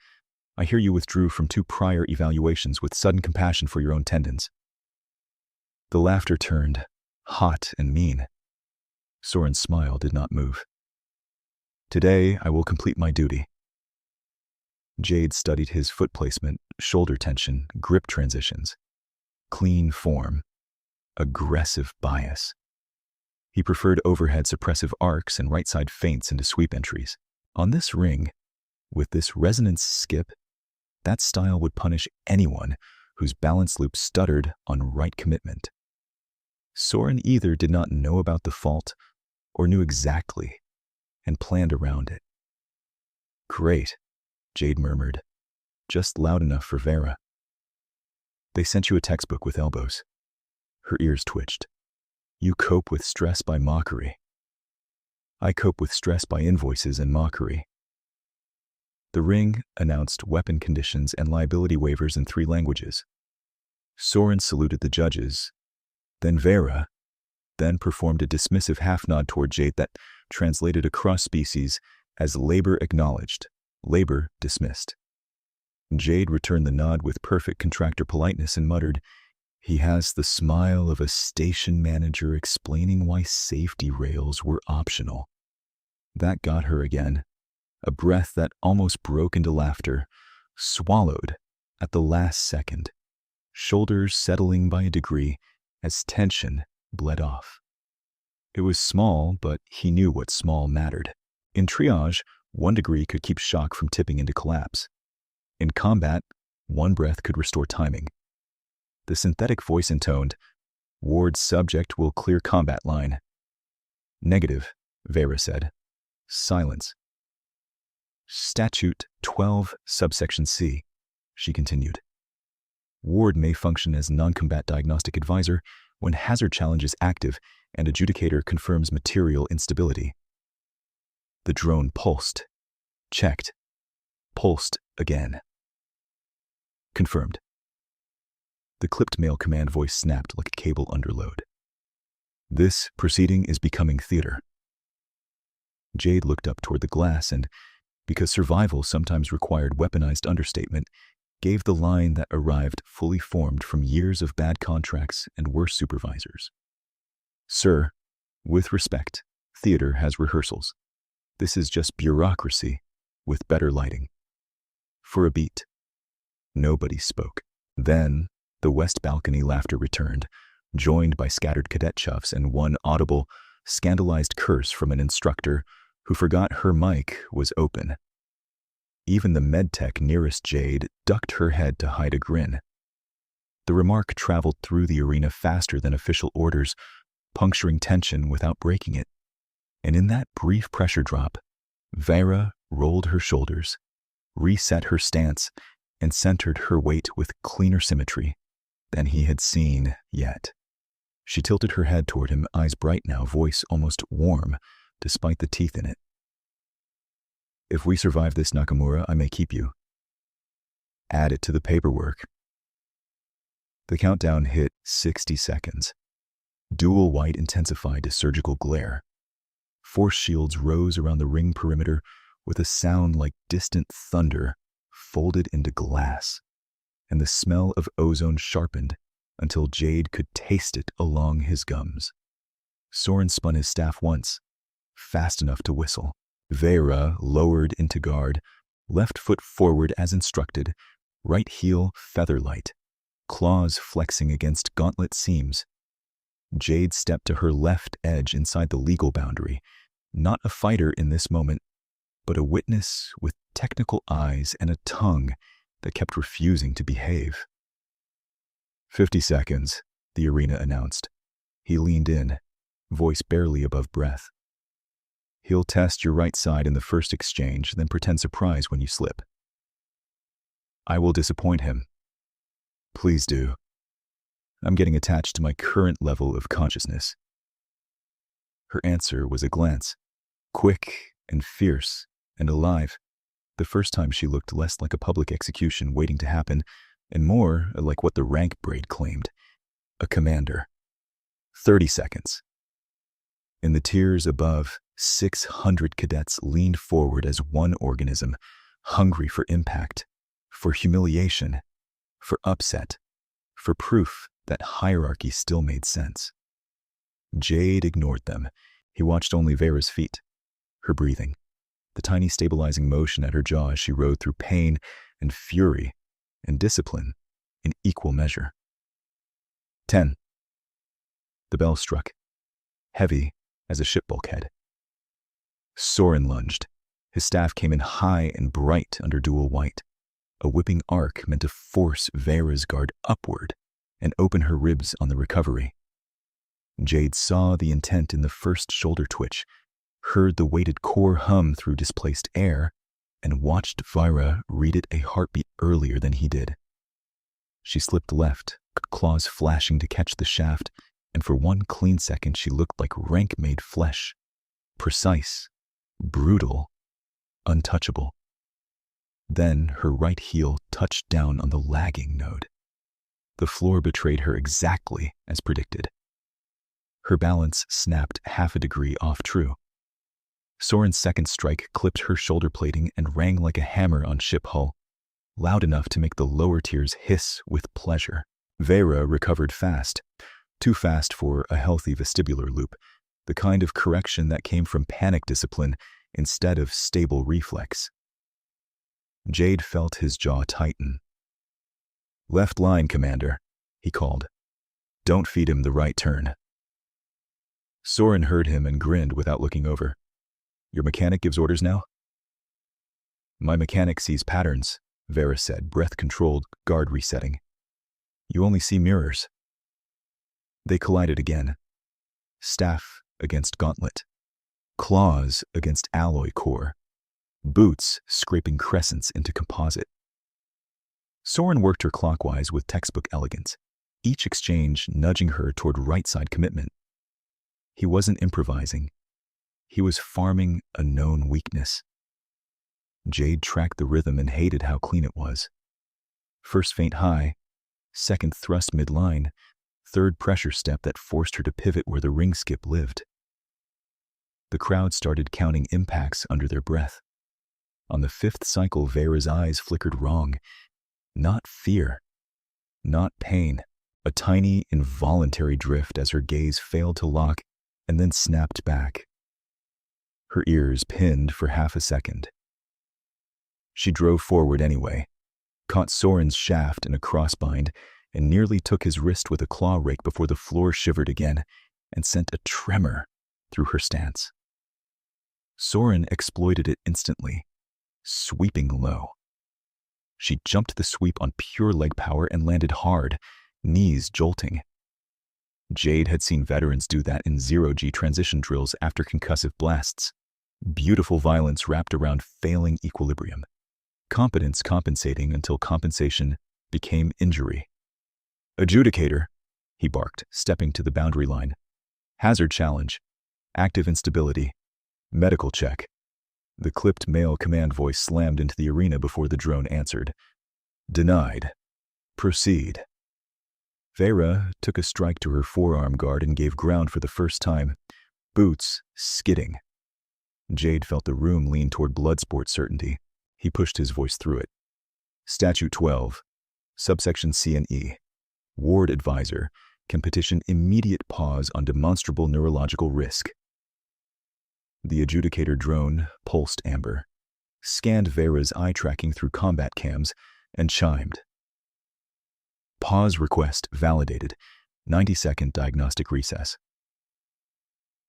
"I hear you withdrew from 2 prior evaluations with sudden compassion for your own tendons." The laughter turned hot and mean. Soren's smile did not move. "Today I will complete my duty." Jade studied his foot placement, shoulder tension, grip transitions. Clean form. Aggressive bias. He preferred overhead suppressive arcs and right-side feints into sweep entries. On this ring, with this resonance skip, that style would punish anyone whose balance loop stuttered on right commitment. Soren either did not know about the fault or knew exactly and planned around it. "Great," Jade murmured, just loud enough for Vera. "They sent you a textbook with elbows." Her ears twitched. "You cope with stress by mockery." "I cope with stress by invoices and mockery." The ring announced weapon conditions and liability waivers in 3 languages. Soren saluted the judges, then Vera, then performed a dismissive half-nod toward Jade that translated across species as labor acknowledged, labor dismissed. Jade returned the nod with perfect contractor politeness and muttered, "He has the smile of a station manager explaining why safety rails were optional." That got her again, a breath that almost broke into laughter, swallowed at the last second, shoulders settling by a degree as tension bled off. It was small, but he knew what small mattered. In triage, 1 degree could keep shock from tipping into collapse. In combat, 1 breath could restore timing. The synthetic voice intoned, "Ward's subject will clear combat line." "Negative," Vera said. Silence. "Statute 12, subsection C," she continued. "Ward may function as non-combat diagnostic advisor when hazard challenge is active and adjudicator confirms material instability." The drone pulsed, checked, pulsed again. "Confirmed." The clipped male command voice snapped like a cable underload. "This proceeding is becoming theater." Jade looked up toward the glass and, because survival sometimes required weaponized understatement, gave the line that arrived fully formed from years of bad contracts and worse supervisors. "Sir, with respect, theater has rehearsals. This is just bureaucracy with better lighting." For a beat, nobody spoke. Then, the west balcony laughter returned, joined by scattered cadet chuffs and one audible, scandalized curse from an instructor who forgot her mic was open. Even the medtech nearest Jade ducked her head to hide a grin. The remark traveled through the arena faster than official orders, puncturing tension without breaking it. And in that brief pressure drop, Vera rolled her shoulders, reset her stance, and centered her weight with cleaner symmetry than he had seen yet. She tilted her head toward him, eyes bright now, voice almost warm, despite the teeth in it. "If we survive this, Nakamura, I may keep you." "Add it to the paperwork." The countdown hit 60 seconds. Dual white intensified to surgical glare. Force shields rose around the ring perimeter with a sound like distant thunder folded into glass, and the smell of ozone sharpened until Jade could taste it along his gums. Soren spun his staff once, fast enough to whistle. Vera lowered into guard, left foot forward as instructed, right heel featherlight, claws flexing against gauntlet seams. Jade stepped to her left edge inside the legal boundary, not a fighter in this moment, but a witness with technical eyes and a tongue that kept refusing to behave. 50 seconds, the arena announced. He leaned in, voice barely above breath. He'll test your right side in the first exchange, then pretend surprise when you slip. I will disappoint him. Please do. I'm getting attached to my current level of consciousness. Her answer was a glance, quick and fierce and alive. The first time she looked less like a public execution waiting to happen, and more like what the rank braid claimed, a commander. 30 seconds. In the tiers above, 600 cadets leaned forward as one organism, hungry for impact, for humiliation, for upset, for proof that hierarchy still made sense. Jade ignored them. He watched only Vera's feet, her breathing, the tiny stabilizing motion at her jaw as she rode through pain and fury and discipline in equal measure. 10. The bell struck, heavy as a ship bulkhead. Soren lunged. His staff came in high and bright under dual white. A whipping arc meant to force Vera's guard upward and open her ribs on the recovery. Jade saw the intent in the first shoulder twitch, heard the weighted core hum through displaced air, and watched Vera read it a heartbeat earlier than he did. She slipped left, claws flashing to catch the shaft, and for one clean second she looked like rank-made flesh, precise, brutal, untouchable. Then her right heel touched down on the lagging node. The floor betrayed her exactly as predicted. Her balance snapped half a degree off true. Soren's second strike clipped her shoulder plating and rang like a hammer on ship hull, loud enough to make the lower tiers hiss with pleasure. Vera recovered fast, too fast for a healthy vestibular loop, the kind of correction that came from panic discipline instead of stable reflex. Jade felt his jaw tighten. "Left line, Commander," he called. "Don't feed him the right turn." Soren heard him and grinned without looking over. "Your mechanic gives orders now?" "My mechanic sees patterns," Vera said, breath-controlled, guard resetting. "You only see mirrors." They collided again. Staff against gauntlet. Claws against alloy core. Boots scraping crescents into composite. Soren worked her clockwise with textbook elegance, each exchange nudging her toward right-side commitment. He wasn't improvising. He was farming a known weakness. Jade tracked the rhythm and hated how clean it was. First feint high, second thrust midline, third pressure step that forced her to pivot where the ring skip lived. The crowd started counting impacts under their breath. On the fifth cycle, Vera's eyes flickered wrong. Not fear, not pain, a tiny, involuntary drift as her gaze failed to lock and then snapped back. Her ears pinned for half a second. She drove forward anyway, caught Soren's shaft in a crossbind, and nearly took his wrist with a claw rake before the floor shivered again and sent a tremor through her stance. Soren exploited it instantly, sweeping low. She jumped the sweep on pure leg power and landed hard, knees jolting. Jade had seen veterans do that in zero-G transition drills after concussive blasts. Beautiful violence wrapped around failing equilibrium. Competence compensating until compensation became injury. "Adjudicator," he barked, stepping to the boundary line. "Hazard challenge. Active instability. Medical check." The clipped male command voice slammed into the arena before the drone answered. "Denied. Proceed." Vera took a strike to her forearm guard and gave ground for the first time, boots skidding. Jade felt the room lean toward bloodsport certainty. He pushed his voice through it. "Statute 12, subsection C and E. ward advisor, can petition immediate pause on demonstrable neurological risk. The adjudicator drone pulsed amber, scanned Vera's eye tracking through combat cams, and chimed. Pause request validated. 90-second diagnostic recess.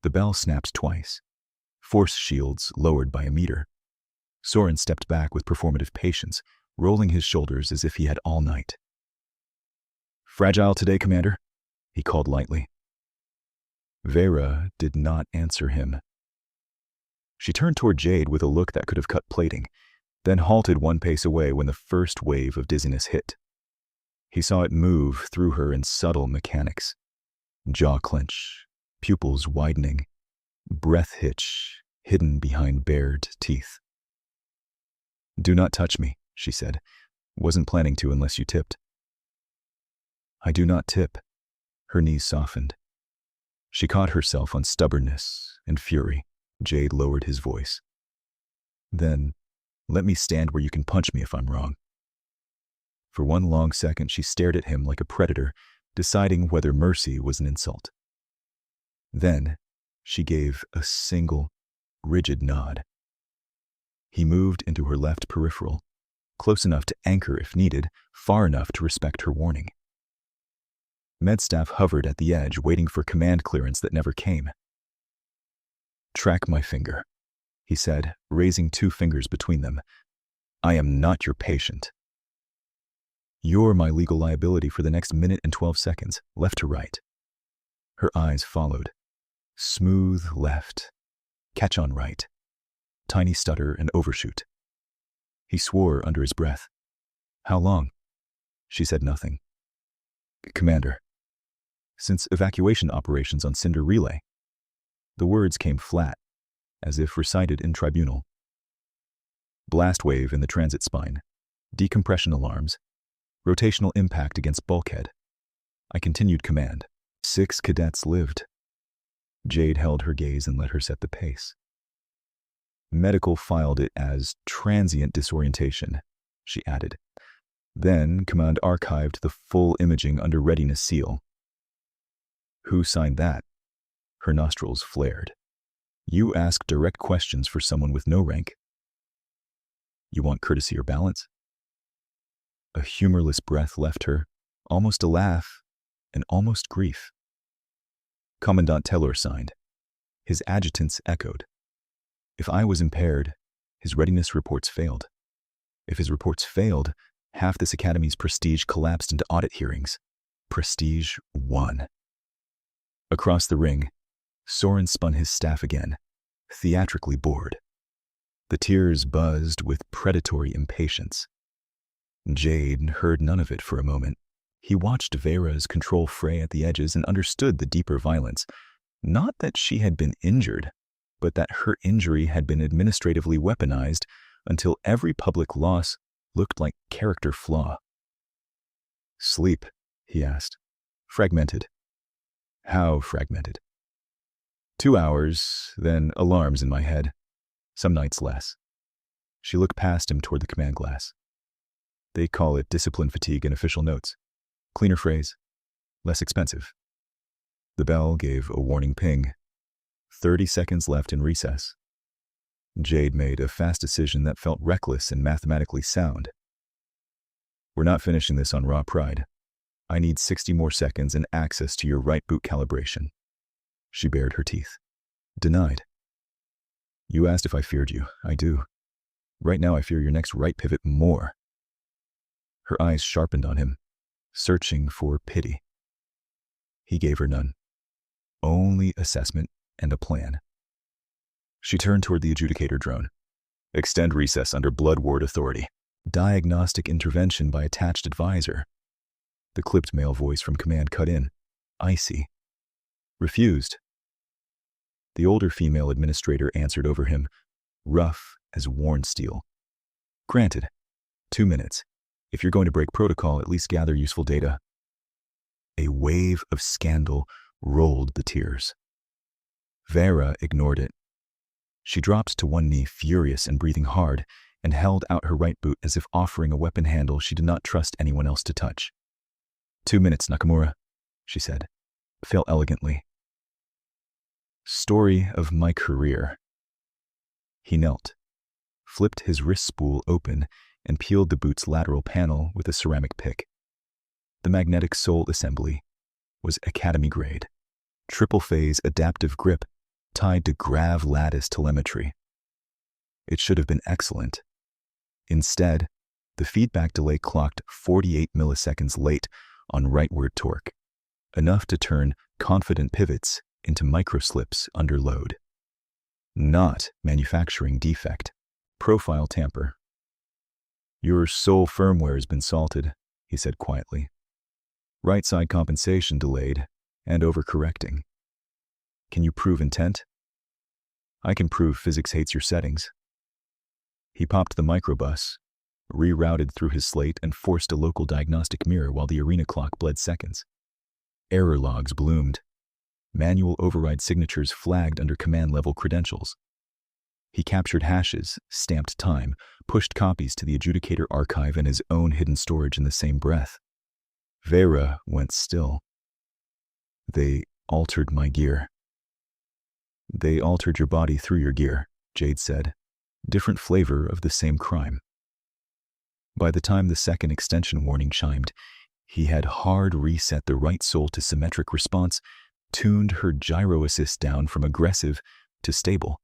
The bell snapped twice. Force shields lowered by a meter. Soren stepped back with performative patience, rolling his shoulders as if he had all night. Fragile today, Commander? He called lightly. Vera did not answer him. She turned toward Jade with a look that could have cut plating, then halted one pace away when the first wave of dizziness hit. He saw it move through her in subtle mechanics. Jaw clench, pupils widening, breath hitch hidden behind bared teeth. Do not touch me, she said. Wasn't planning to unless you tipped. I do not tip. Her knees softened. She caught herself on stubbornness and fury. Jade lowered his voice. Then, let me stand where you can punch me if I'm wrong. For one long second, she stared at him like a predator, deciding whether mercy was an insult. Then, she gave a single, rigid nod. He moved into her left peripheral, close enough to anchor if needed, far enough to respect her warning. Medstaff hovered at the edge, waiting for command clearance that never came. Track my finger, he said, raising 2 fingers between them. I am not your patient. You're my legal liability for the next minute and 12 seconds, left to right. Her eyes followed. Smooth left. Catch on right. Tiny stutter and overshoot. He swore under his breath. How long? She said nothing. Commander. Since evacuation operations on Cinder Relay. The words came flat, as if recited in tribunal. Blast wave in the transit spine. Decompression alarms. Rotational impact against bulkhead. I continued command. 6 cadets lived. Jade held her gaze and let her set the pace. Medical filed it as transient disorientation, she added. Then command archived the full imaging under readiness seal. Who signed that? Her nostrils flared. You ask direct questions for someone with no rank. You want courtesy or balance? A humorless breath left her, almost a laugh, and almost grief. Commandant Tellor signed. His adjutants echoed. If I was impaired, his readiness reports failed. If his reports failed, half this academy's prestige collapsed into audit hearings. Prestige 1. Across the ring, Soren spun his staff again, theatrically bored. The tears buzzed with predatory impatience. Jade heard none of it for a moment. He watched Vera's control fray at the edges and understood the deeper violence. Not that she had been injured, but that her injury had been administratively weaponized until every public loss looked like character flaw. Sleep, he asked. Fragmented. How fragmented? 2 hours, then alarms in my head. Some nights less. She looked past him toward the command glass. They call it discipline fatigue in official notes. Cleaner phrase. Less expensive. The bell gave a warning ping. 30 seconds left in recess. Jade made a fast decision that felt reckless and mathematically sound. We're not finishing this on raw pride. I need 60 more seconds and access to your right boot calibration. She bared her teeth. Denied. You asked if I feared you. I do. Right now I fear your next right pivot more. Her eyes sharpened on him, searching for pity. He gave her none. Only assessment and a plan. She turned toward the adjudicator drone. Extend recess under blood ward authority. Diagnostic intervention by attached advisor. The clipped male voice from command cut in. Icy. Refused. The older female administrator answered over him, rough as worn steel. Granted. 2 minutes. If you're going to break protocol, at least gather useful data. A wave of scandal rolled the tears. Vera ignored it. She dropped to one knee, furious and breathing hard, and held out her right boot as if offering a weapon handle she did not trust anyone else to touch. 2 minutes, Nakamura, she said. Fail elegantly. Story of my career. He knelt, flipped his wrist spool open, and peeled the boot's lateral panel with a ceramic pick. The magnetic sole assembly was academy grade, triple-phase adaptive grip tied to grav lattice telemetry. It should have been excellent. Instead, the feedback delay clocked 48 milliseconds late on rightward torque, enough to turn confident pivots into microslips under load. Not manufacturing defect, profile tamper. Your sole firmware has been salted, he said quietly. Right side compensation delayed and overcorrecting. Can you prove intent? I can prove physics hates your settings. He popped the microbus, rerouted through his slate, and forced a local diagnostic mirror while the arena clock bled seconds. Error logs bloomed. Manual override signatures flagged under command-level credentials. He captured hashes, stamped time, pushed copies to the adjudicator archive and his own hidden storage in the same breath. Vera went still. They altered my gear. They altered your body through your gear, Jade said. Different flavor of the same crime. By the time the second extension warning chimed, he had hard reset the right sole to symmetric response, tuned her gyro assist down from aggressive to stable,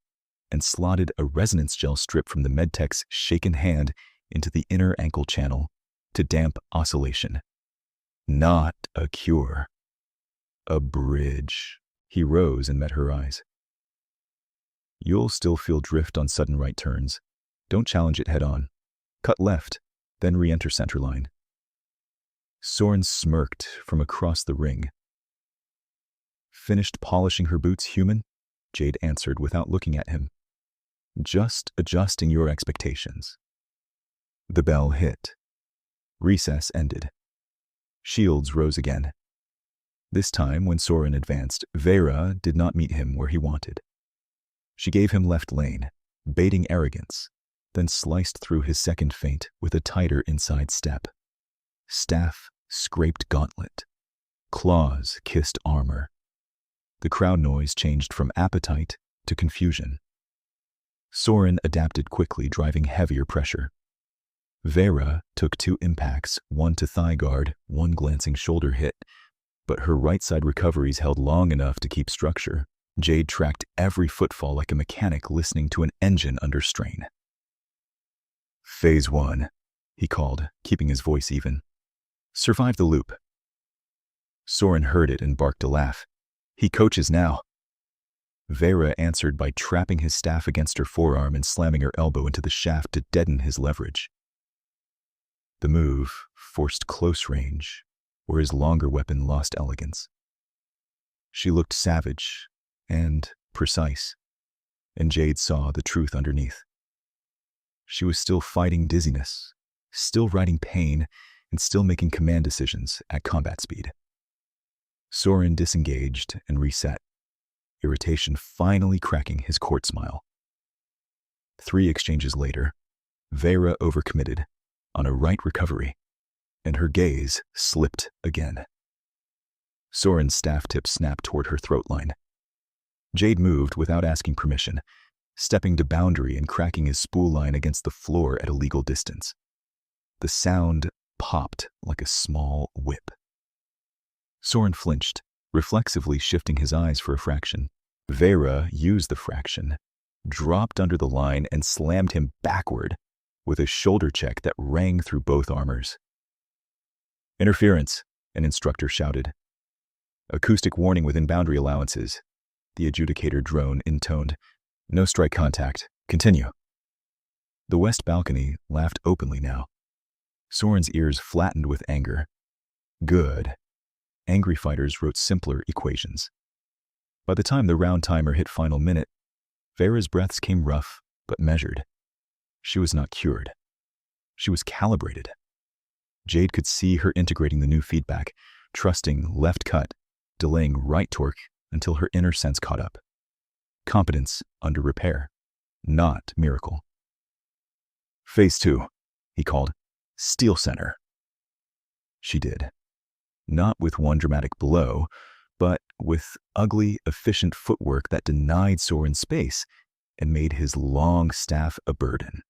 and slotted a resonance gel strip from the medtech's shaken hand into the inner ankle channel to damp oscillation. Not a cure. A bridge. He rose and met her eyes. You'll still feel drift on sudden right turns. Don't challenge it head on. Cut left, then re-enter centerline. Soren smirked from across the ring. Finished polishing her boots, human? Jade answered without looking at him. Just adjusting your expectations. The bell hit. Recess ended. Shields rose again. This time, when Soren advanced, Vera did not meet him where he wanted. She gave him left lane, baiting arrogance, then sliced through his second feint with a tighter inside step. Staff scraped gauntlet. Claws kissed armor. The crowd noise changed from appetite to confusion. Soren adapted quickly, driving heavier pressure. Vera took 2 impacts, one to thigh guard, one glancing shoulder hit, but her right side recoveries held long enough to keep structure. Jade tracked every footfall like a mechanic listening to an engine under strain. Phase 1, he called, keeping his voice even. Survive the loop. Soren heard it and barked a laugh. He coaches now. Vera answered by trapping his staff against her forearm and slamming her elbow into the shaft to deaden his leverage. The move forced close range, where his longer weapon lost elegance. She looked savage and precise, and Jade saw the truth underneath. She was still fighting dizziness, still riding pain, and still making command decisions at combat speed. Soren disengaged and reset, irritation finally cracking his court smile. 3 exchanges later, Vera overcommitted on a right recovery, and her gaze slipped again. Soren's staff tip snapped toward her throat line. Jade moved without asking permission, stepping to boundary and cracking his spool line against the floor at a legal distance. The sound popped like a small whip. Soren flinched, reflexively shifting his eyes for a fraction. Vera used the fraction, dropped under the line, and slammed him backward with a shoulder check that rang through both armors. Interference, an instructor shouted. Acoustic warning within boundary allowances, the adjudicator drone intoned. No strike contact. Continue. The west balcony laughed openly now. Soren's ears flattened with anger. Good. Angry fighters wrote simpler equations. By the time the round timer hit final minute, Vera's breaths came rough but measured. She was not cured. She was calibrated. Jade could see her integrating the new feedback, trusting left cut, delaying right torque until her inner sense caught up. Competence under repair, not miracle. Phase 2, he called. Steel center. She did. not with one dramatic blow, but with ugly, efficient footwork that denied Soren space and made his long staff a burden.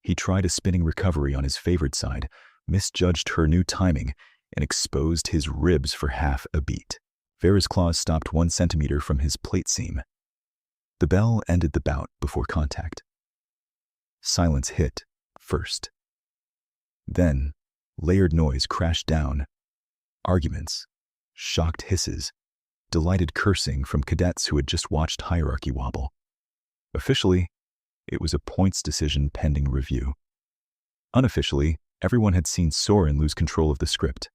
He tried a spinning recovery on his favored side, misjudged her new timing, and exposed his ribs for half a beat. Vera's claws stopped 1 centimeter from his plate seam. The bell ended the bout before contact. Silence hit first. Then, layered noise crashed down. Arguments, shocked hisses, delighted cursing from cadets who had just watched hierarchy wobble. Officially, it was a points decision pending review. Unofficially, everyone had seen Soren lose control of the script.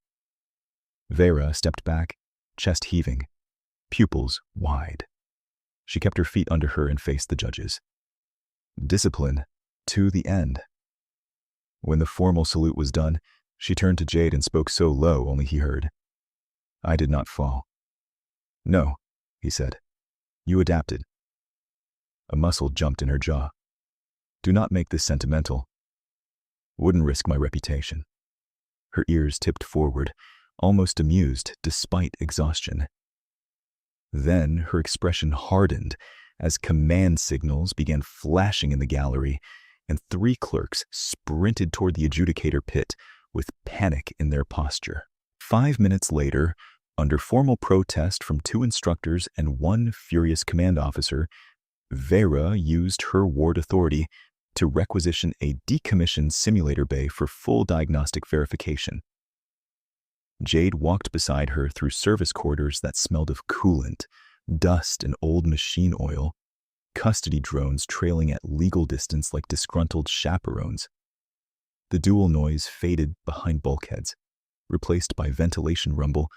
Vera stepped back, chest heaving, pupils wide. She kept her feet under her and faced the judges. Discipline to the end. When the formal salute was done, she turned to Jade and spoke so low only he heard. "I did not fall." "No," he said. "You adapted." A muscle jumped in her jaw. "Do not make this sentimental." "Wouldn't risk my reputation." Her ears tipped forward, almost amused despite exhaustion. Then her expression hardened as command signals began flashing in the gallery, and 3 clerks sprinted toward the adjudicator pit with panic in their posture. 5 minutes later, under formal protest from 2 instructors and 1 furious command officer, Vera used her ward authority to requisition a decommissioned simulator bay for full diagnostic verification. Jade walked beside her through service corridors that smelled of coolant, dust, and old machine oil, custody drones trailing at legal distance like disgruntled chaperones. The duel noise faded behind bulkheads, replaced by ventilation rumble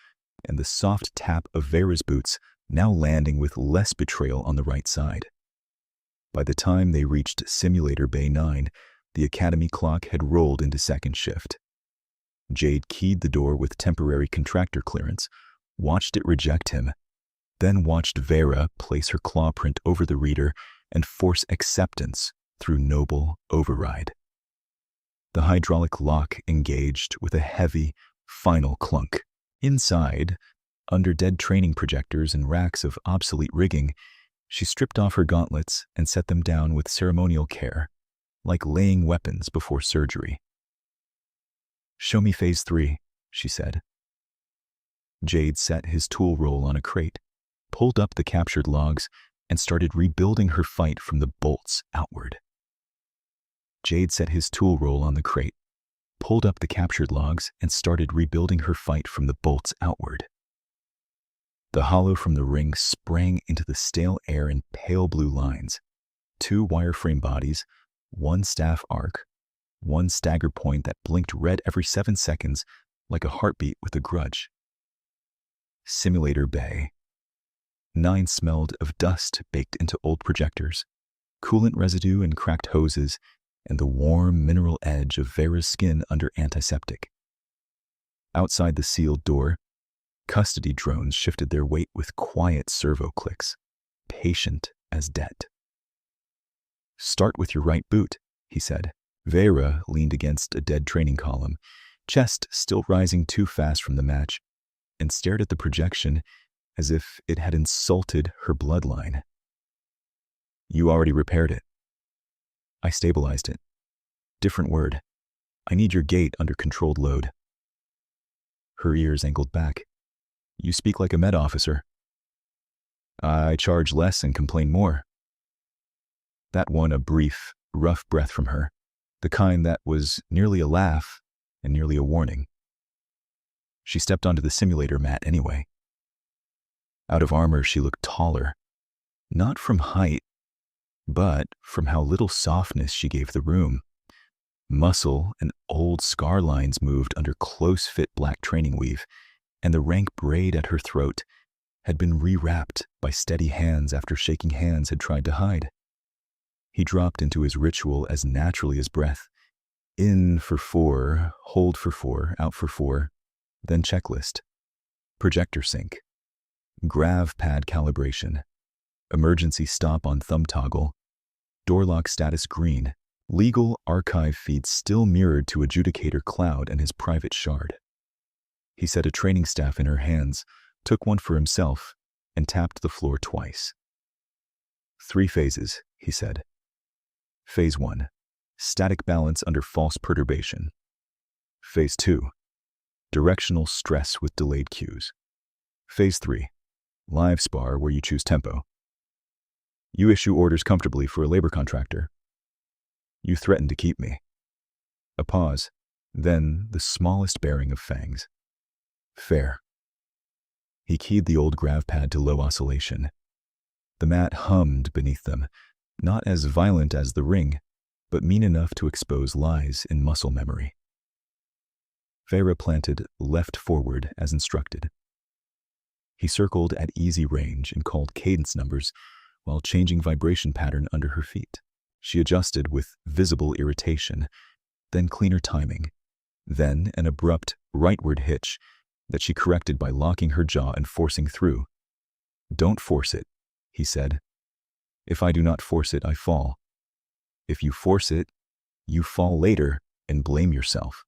and the soft tap of Vera's boots, now landing with less betrayal on the right side. By the time they reached Simulator Bay 9, the Academy clock had rolled into second shift. Jade keyed the door with temporary contractor clearance, watched it reject him, then watched Vera place her claw print over the reader and force acceptance through noble override. The hydraulic lock engaged with a heavy, final clunk. Inside, under dead training projectors and racks of obsolete rigging, she stripped off her gauntlets and set them down with ceremonial care, like laying weapons before surgery. "Show me phase 3, she said. Jade set his tool roll on a crate, pulled up the captured logs, and started rebuilding her fight from the bolts outward. Jade set his tool roll on the crate, pulled up the captured logs, and started rebuilding her fight from the bolts outward. The hollow from the ring sprang into the stale air in pale blue lines, 2 wireframe bodies, 1 staff arc, 1 stagger point that blinked red every 7 seconds like a heartbeat with a grudge. Simulator Bay. 9 smelled of dust baked into old projectors, coolant residue and cracked hoses, and the warm mineral edge of Vera's skin under antiseptic. Outside the sealed door, custody drones shifted their weight with quiet servo clicks, patient as debt. "Start with your right boot," he said. Vera leaned against a dead training column, chest still rising too fast from the match, and stared at the projection as if it had insulted her bloodline. "You already repaired it." "I stabilized it." "Different word. I need your gait under controlled load." Her ears angled back. "You speak like a med officer." "I charge less and complain more." That won a brief, rough breath from her, the kind that was nearly a laugh and nearly a warning. She stepped onto the simulator mat anyway. Out of armor, she looked taller, not from height, but from how little softness she gave the room. Muscle and old scar lines moved under close-fit black training weave, and the rank braid at her throat had been rewrapped by steady hands after shaking hands had tried to hide. He dropped into his ritual as naturally as breath. In for 4, hold for 4, out for 4, then checklist. Projector sync. Grav pad calibration. Emergency stop on thumb toggle. Door lock status green. Legal archive feed still mirrored to adjudicator cloud and his private shard. He set a training staff in her hands, took one for himself, and tapped the floor twice. 3 phases, he said. Phase 1, static balance under false perturbation. Phase 2, directional stress with delayed cues. Phase 3, live spar where you choose tempo. You issue orders comfortably for a labor contractor. You threaten to keep me. A pause, then the smallest bearing of fangs. Fair. He keyed the old grav pad to low oscillation. The mat hummed beneath them, not as violent as the ring, but mean enough to expose lies in muscle memory. Vera planted left forward as instructed. He circled at easy range and called cadence numbers while changing vibration pattern under her feet. She adjusted with visible irritation, then cleaner timing, then an abrupt rightward hitch that she corrected by locking her jaw and forcing through. Don't force it, he said. If I do not force it, I fall. If you force it, you fall later and blame yourself.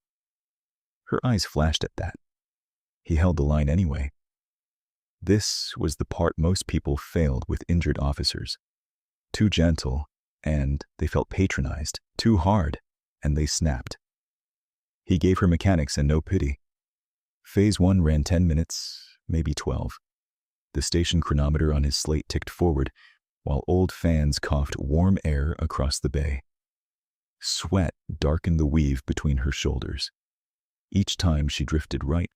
Her eyes flashed at that. He held the line anyway. This was the part most people failed with injured officers. Too gentle, and they felt patronized. Too hard, and they snapped. He gave her mechanics and no pity. Phase 1 ran 10 minutes, maybe 12. The station chronometer on his slate ticked forward, while old fans coughed warm air across the bay. Sweat darkened the weave between her shoulders. Each time she drifted right,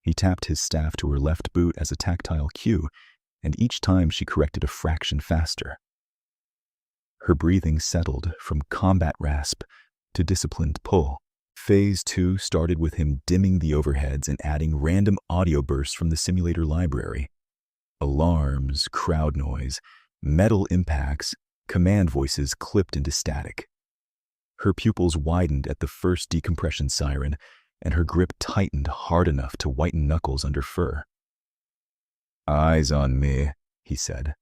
he tapped his staff to her left boot as a tactile cue, and each time she corrected a fraction faster. Her breathing settled from combat rasp to disciplined pull. Phase 2 started with him dimming the overheads and adding random audio bursts from the simulator library. Alarms, crowd noise, metal impacts, command voices clipped into static. Her pupils widened at the first decompression siren, and her grip tightened hard enough to whiten knuckles under fur. "Eyes on me," he said.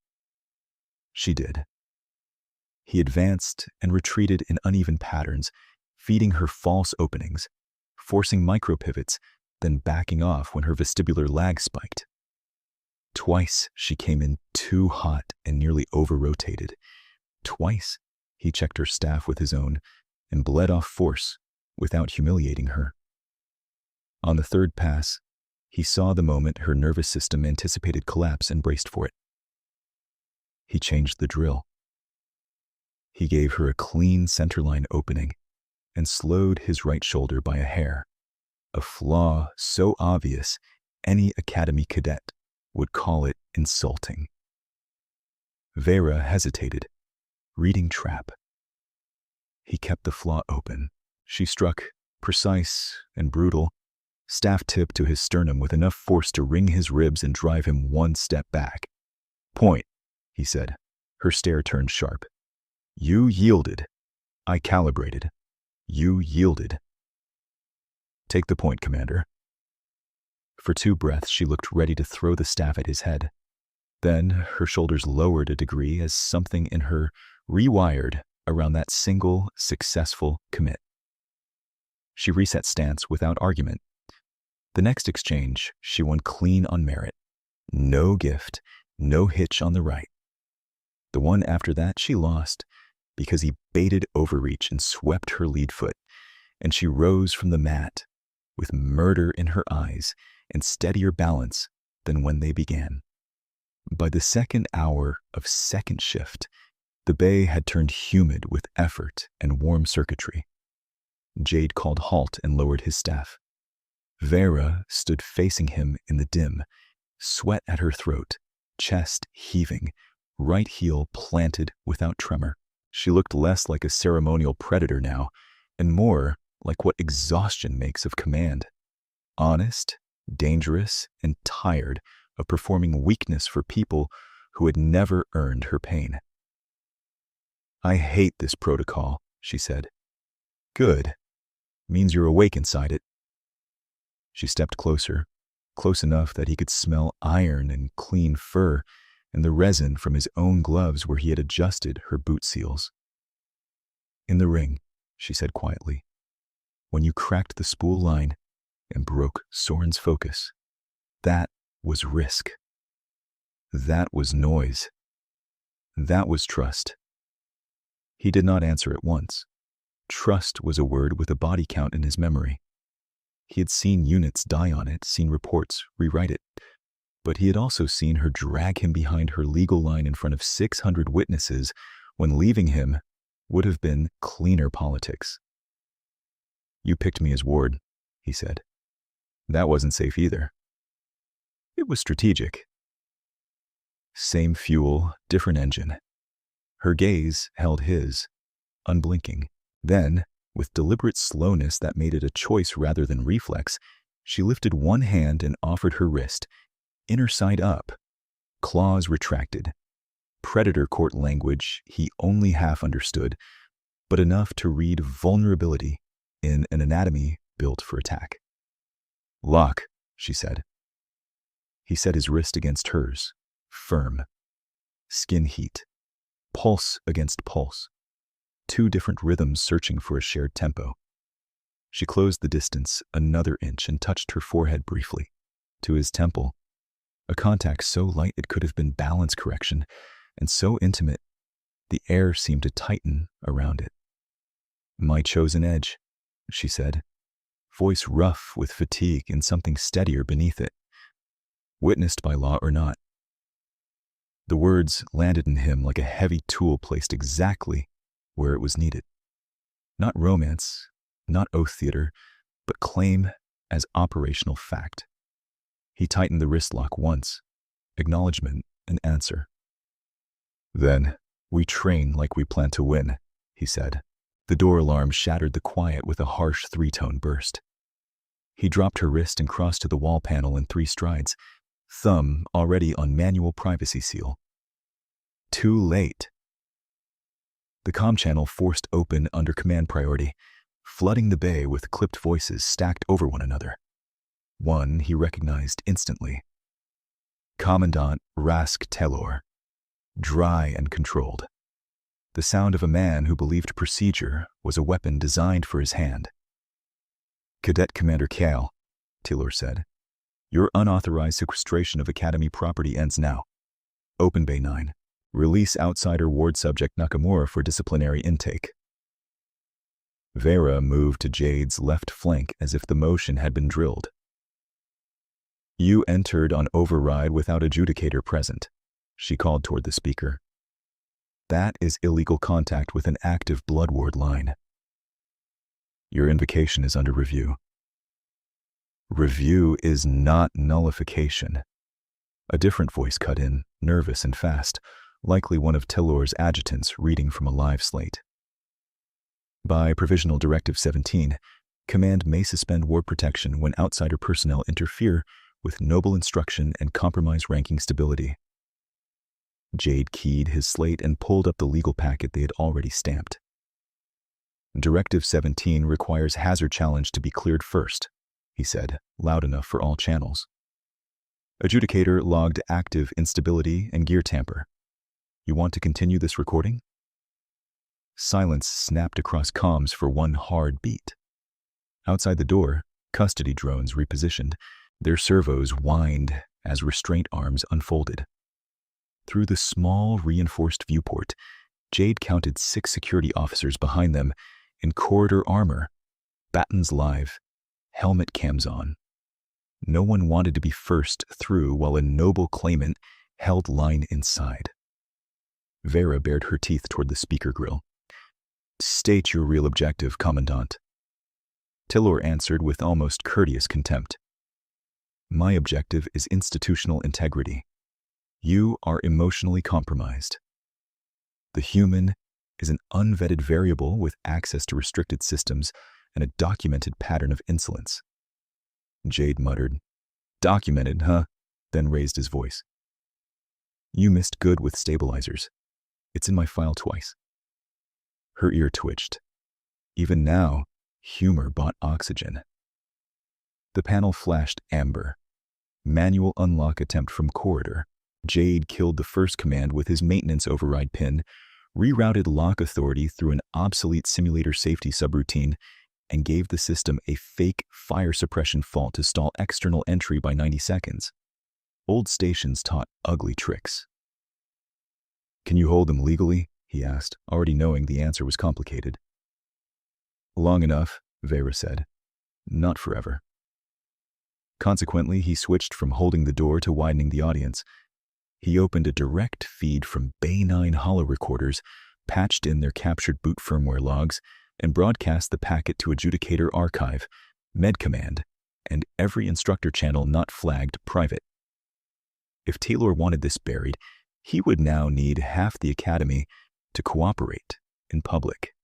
She did. He advanced and retreated in uneven patterns, feeding her false openings, forcing micro-pivots, then backing off when her vestibular lag spiked. Twice she came in too hot and nearly over-rotated. Twice he checked her staff with his own and bled off force without humiliating her. On the third pass, he saw the moment her nervous system anticipated collapse and braced for it. He changed the drill. He gave her a clean centerline opening and slowed his right shoulder by a hair, a flaw so obvious any academy cadet would call it insulting. Vera hesitated, reading trap. He kept the flaw open. She struck, precise and brutal, staff tip to his sternum with enough force to wring his ribs and drive him one step back. "Point," he said. Her stare turned sharp. "You yielded. I calibrated. You yielded. Take the point, Commander." For 2 breaths, she looked ready to throw the staff at his head. Then her shoulders lowered a degree as something in her rewired around that single, successful commit. She reset stance without argument. The next exchange, she won clean on merit. No gift, no hitch on the right. The one after that she lost because he baited overreach and swept her lead foot, and she rose from the mat with murder in her eyes and steadier balance than when they began. By the second hour of second shift, the bay had turned humid with effort and warm circuitry. Jade called halt and lowered his staff. Vera stood facing him in the dim, sweat at her throat, chest heaving, right heel planted without tremor. She looked less like a ceremonial predator now, and more like what exhaustion makes of command. Honest, dangerous, and tired of performing weakness for people who had never earned her pain. "I hate this protocol," she said. "Good. Means you're awake inside it." She stepped closer, close enough that he could smell iron and clean fur and the resin from his own gloves where he had adjusted her boot seals. "In the ring," she said quietly. "When you cracked the spool line, and broke Soren's focus. That was risk. That was noise. That was trust. He did not answer at once. Trust was a word with a body count in his memory. He had seen units die on it, seen reports rewrite it, but he had also seen her drag him behind her legal line in front of 600 witnesses when leaving him would have been cleaner politics. "You picked me as ward," he said. "That wasn't safe either." "It was strategic." Same fuel, different engine. Her gaze held his, unblinking. Then, with deliberate slowness that made it a choice rather than reflex, she lifted one hand and offered her wrist, inner side up, claws retracted. Predator court language he only half understood, but enough to read vulnerability in an anatomy built for attack. "Lock," she said. He set his wrist against hers, firm. Skin heat. Pulse against pulse. Two different rhythms searching for a shared tempo. She closed the distance another inch and touched her forehead briefly, to his temple, a contact so light it could have been balance correction, and so intimate the air seemed to tighten around it. "My chosen edge," she said, voice rough with fatigue and something steadier beneath it. "Witnessed by law or not." The words landed in him like a heavy tool placed exactly where it was needed. Not romance, not oath theater, but claim as operational fact. He tightened the wrist lock once, acknowledgement and answer. "Then, we train like we plan to win," he said. The door alarm shattered the quiet with a harsh three-tone burst. He dropped her wrist and crossed to the wall panel in 3 strides, thumb already on manual privacy seal. Too late. The comm channel forced open under command priority, flooding the bay with clipped voices stacked over one another. One he recognized instantly. Commandant Rask Telor, dry and controlled. The sound of a man who believed procedure was a weapon designed for his hand. "Cadet Commander Kale," Telor said, "your unauthorized sequestration of Academy property ends now. Open Bay 9. Release outsider ward subject Nakamura for disciplinary intake." Vera moved to Jade's left flank as if the motion had been drilled. "You entered on override without adjudicator present," she called toward the speaker. "That is illegal contact with an active blood ward line. Your invocation is under review." "Review is not nullification." A different voice cut in, nervous and fast, likely one of Telor's adjutants reading from a live slate. "By Provisional Directive 17, Command may suspend ward protection when outsider personnel interfere with noble instruction and compromise ranking stability." Jade keyed his slate and pulled up the legal packet they had already stamped. "Directive 17 requires hazard challenge to be cleared first," he said, loud enough for all channels. "Adjudicator logged active instability and gear tamper. You want to continue this recording?" Silence snapped across comms for one hard beat. Outside the door, custody drones repositioned. Their servos whined as restraint arms unfolded. Through the small, reinforced viewport, Jade counted 6 security officers behind them in corridor armor, batons live, helmet cams on. No one wanted to be first through while a noble claimant held line inside. Vera bared her teeth toward the speaker grill. "State your real objective, Commandant." Telor answered with almost courteous contempt. "My objective is institutional integrity. You are emotionally compromised. The human is an unvetted variable with access to restricted systems and a documented pattern of insolence." Jade muttered, "Documented, huh?" then raised his voice. "You missed good with stabilizers. It's in my file twice." Her ear twitched. Even now, humor bought oxygen. The panel flashed amber. Manual unlock attempt from corridor. Jade killed the first command with his maintenance override pin, rerouted lock authority through an obsolete simulator safety subroutine, and gave the system a fake fire suppression fault to stall external entry by 90 seconds. Old stations taught ugly tricks. "Can you hold them legally?" he asked, already knowing the answer was complicated. "Long enough," Vera said. "Not forever." Consequently, he switched from holding the door to widening the audience. He opened a direct feed from Bay 9 holo recorders, patched in their captured boot firmware logs, and broadcast the packet to Adjudicator Archive, Med Command, and every instructor channel not flagged private. If Taylor wanted this buried, he would now need half the academy to cooperate in public.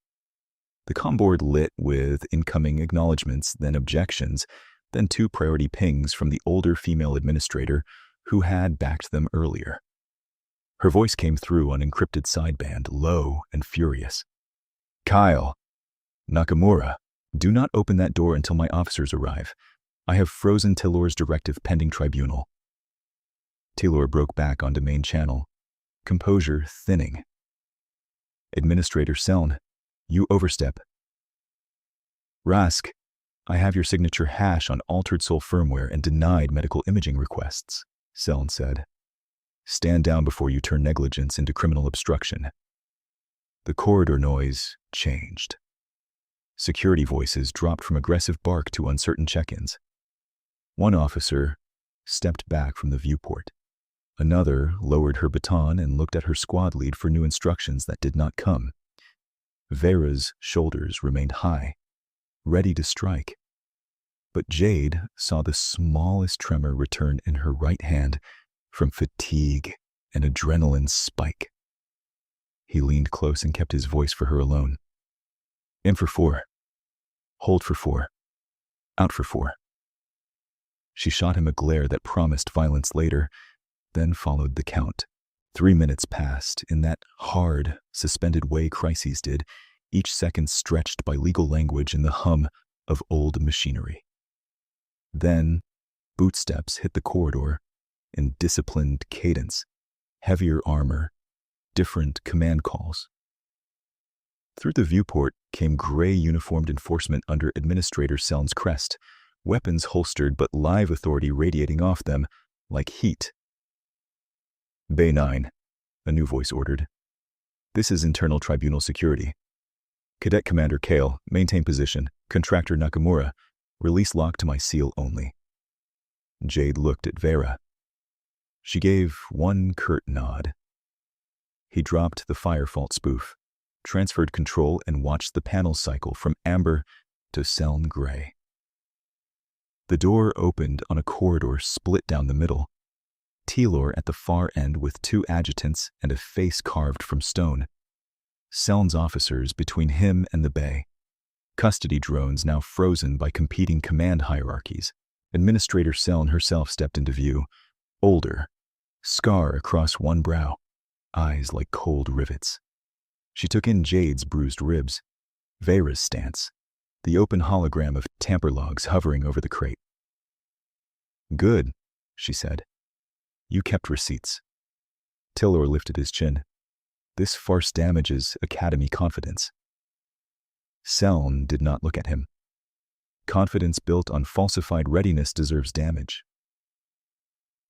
The comm board lit with incoming acknowledgments, then objections, then 2 priority pings from the older female administrator who had backed them earlier. Her voice came through on encrypted sideband, low and furious. "Kyle, Nakamura, do not open that door until my officers arrive. I have frozen Taylor's directive pending tribunal." Taylor broke back onto main channel, composure thinning. "Administrator Seln, you overstep." "Rask, I have your signature hash on altered soul firmware and denied medical imaging requests," Seln said. "Stand down before you turn negligence into criminal obstruction." The corridor noise changed. Security voices dropped from aggressive bark to uncertain check-ins. One officer stepped back from the viewport. Another lowered her baton and looked at her squad lead for new instructions that did not come. Vera's shoulders remained high, ready to strike. But Jade saw the smallest tremor return in her right hand from fatigue and adrenaline spike. He leaned close and kept his voice for her alone. "In for 4. Hold for 4. Out for 4. She shot him a glare that promised violence later, then followed the count. 3 minutes passed in that hard, suspended way crises did, each second stretched by legal language and the hum of old machinery. Then, bootsteps hit the corridor in disciplined cadence, heavier armor, different command calls. Through the viewport came gray uniformed enforcement under Administrator Seln's crest, weapons holstered but live authority radiating off them like heat. "Bay 9, a new voice ordered. "This is internal tribunal security. Cadet Commander Kale, maintain position. Contractor Nakamura, release lock to my seal only." Jade looked at Vera. She gave one curt nod. He dropped the fire fault spoof, transferred control, and watched the panel cycle from amber to Seln gray. The door opened on a corridor split down the middle. Taylor at the far end with 2 adjutants and a face carved from stone. Seln's officers between him and the bay. Custody drones now frozen by competing command hierarchies. Administrator Seln herself stepped into view, older, scar across one brow, eyes like cold rivets. She took in Jade's bruised ribs, Vera's stance, the open hologram of tamper logs hovering over the crate. "Good," she said. "You kept receipts." Taylor lifted his chin. "This farce damages Academy confidence." Seln did not look at him. Confidence built on falsified readiness deserves damage.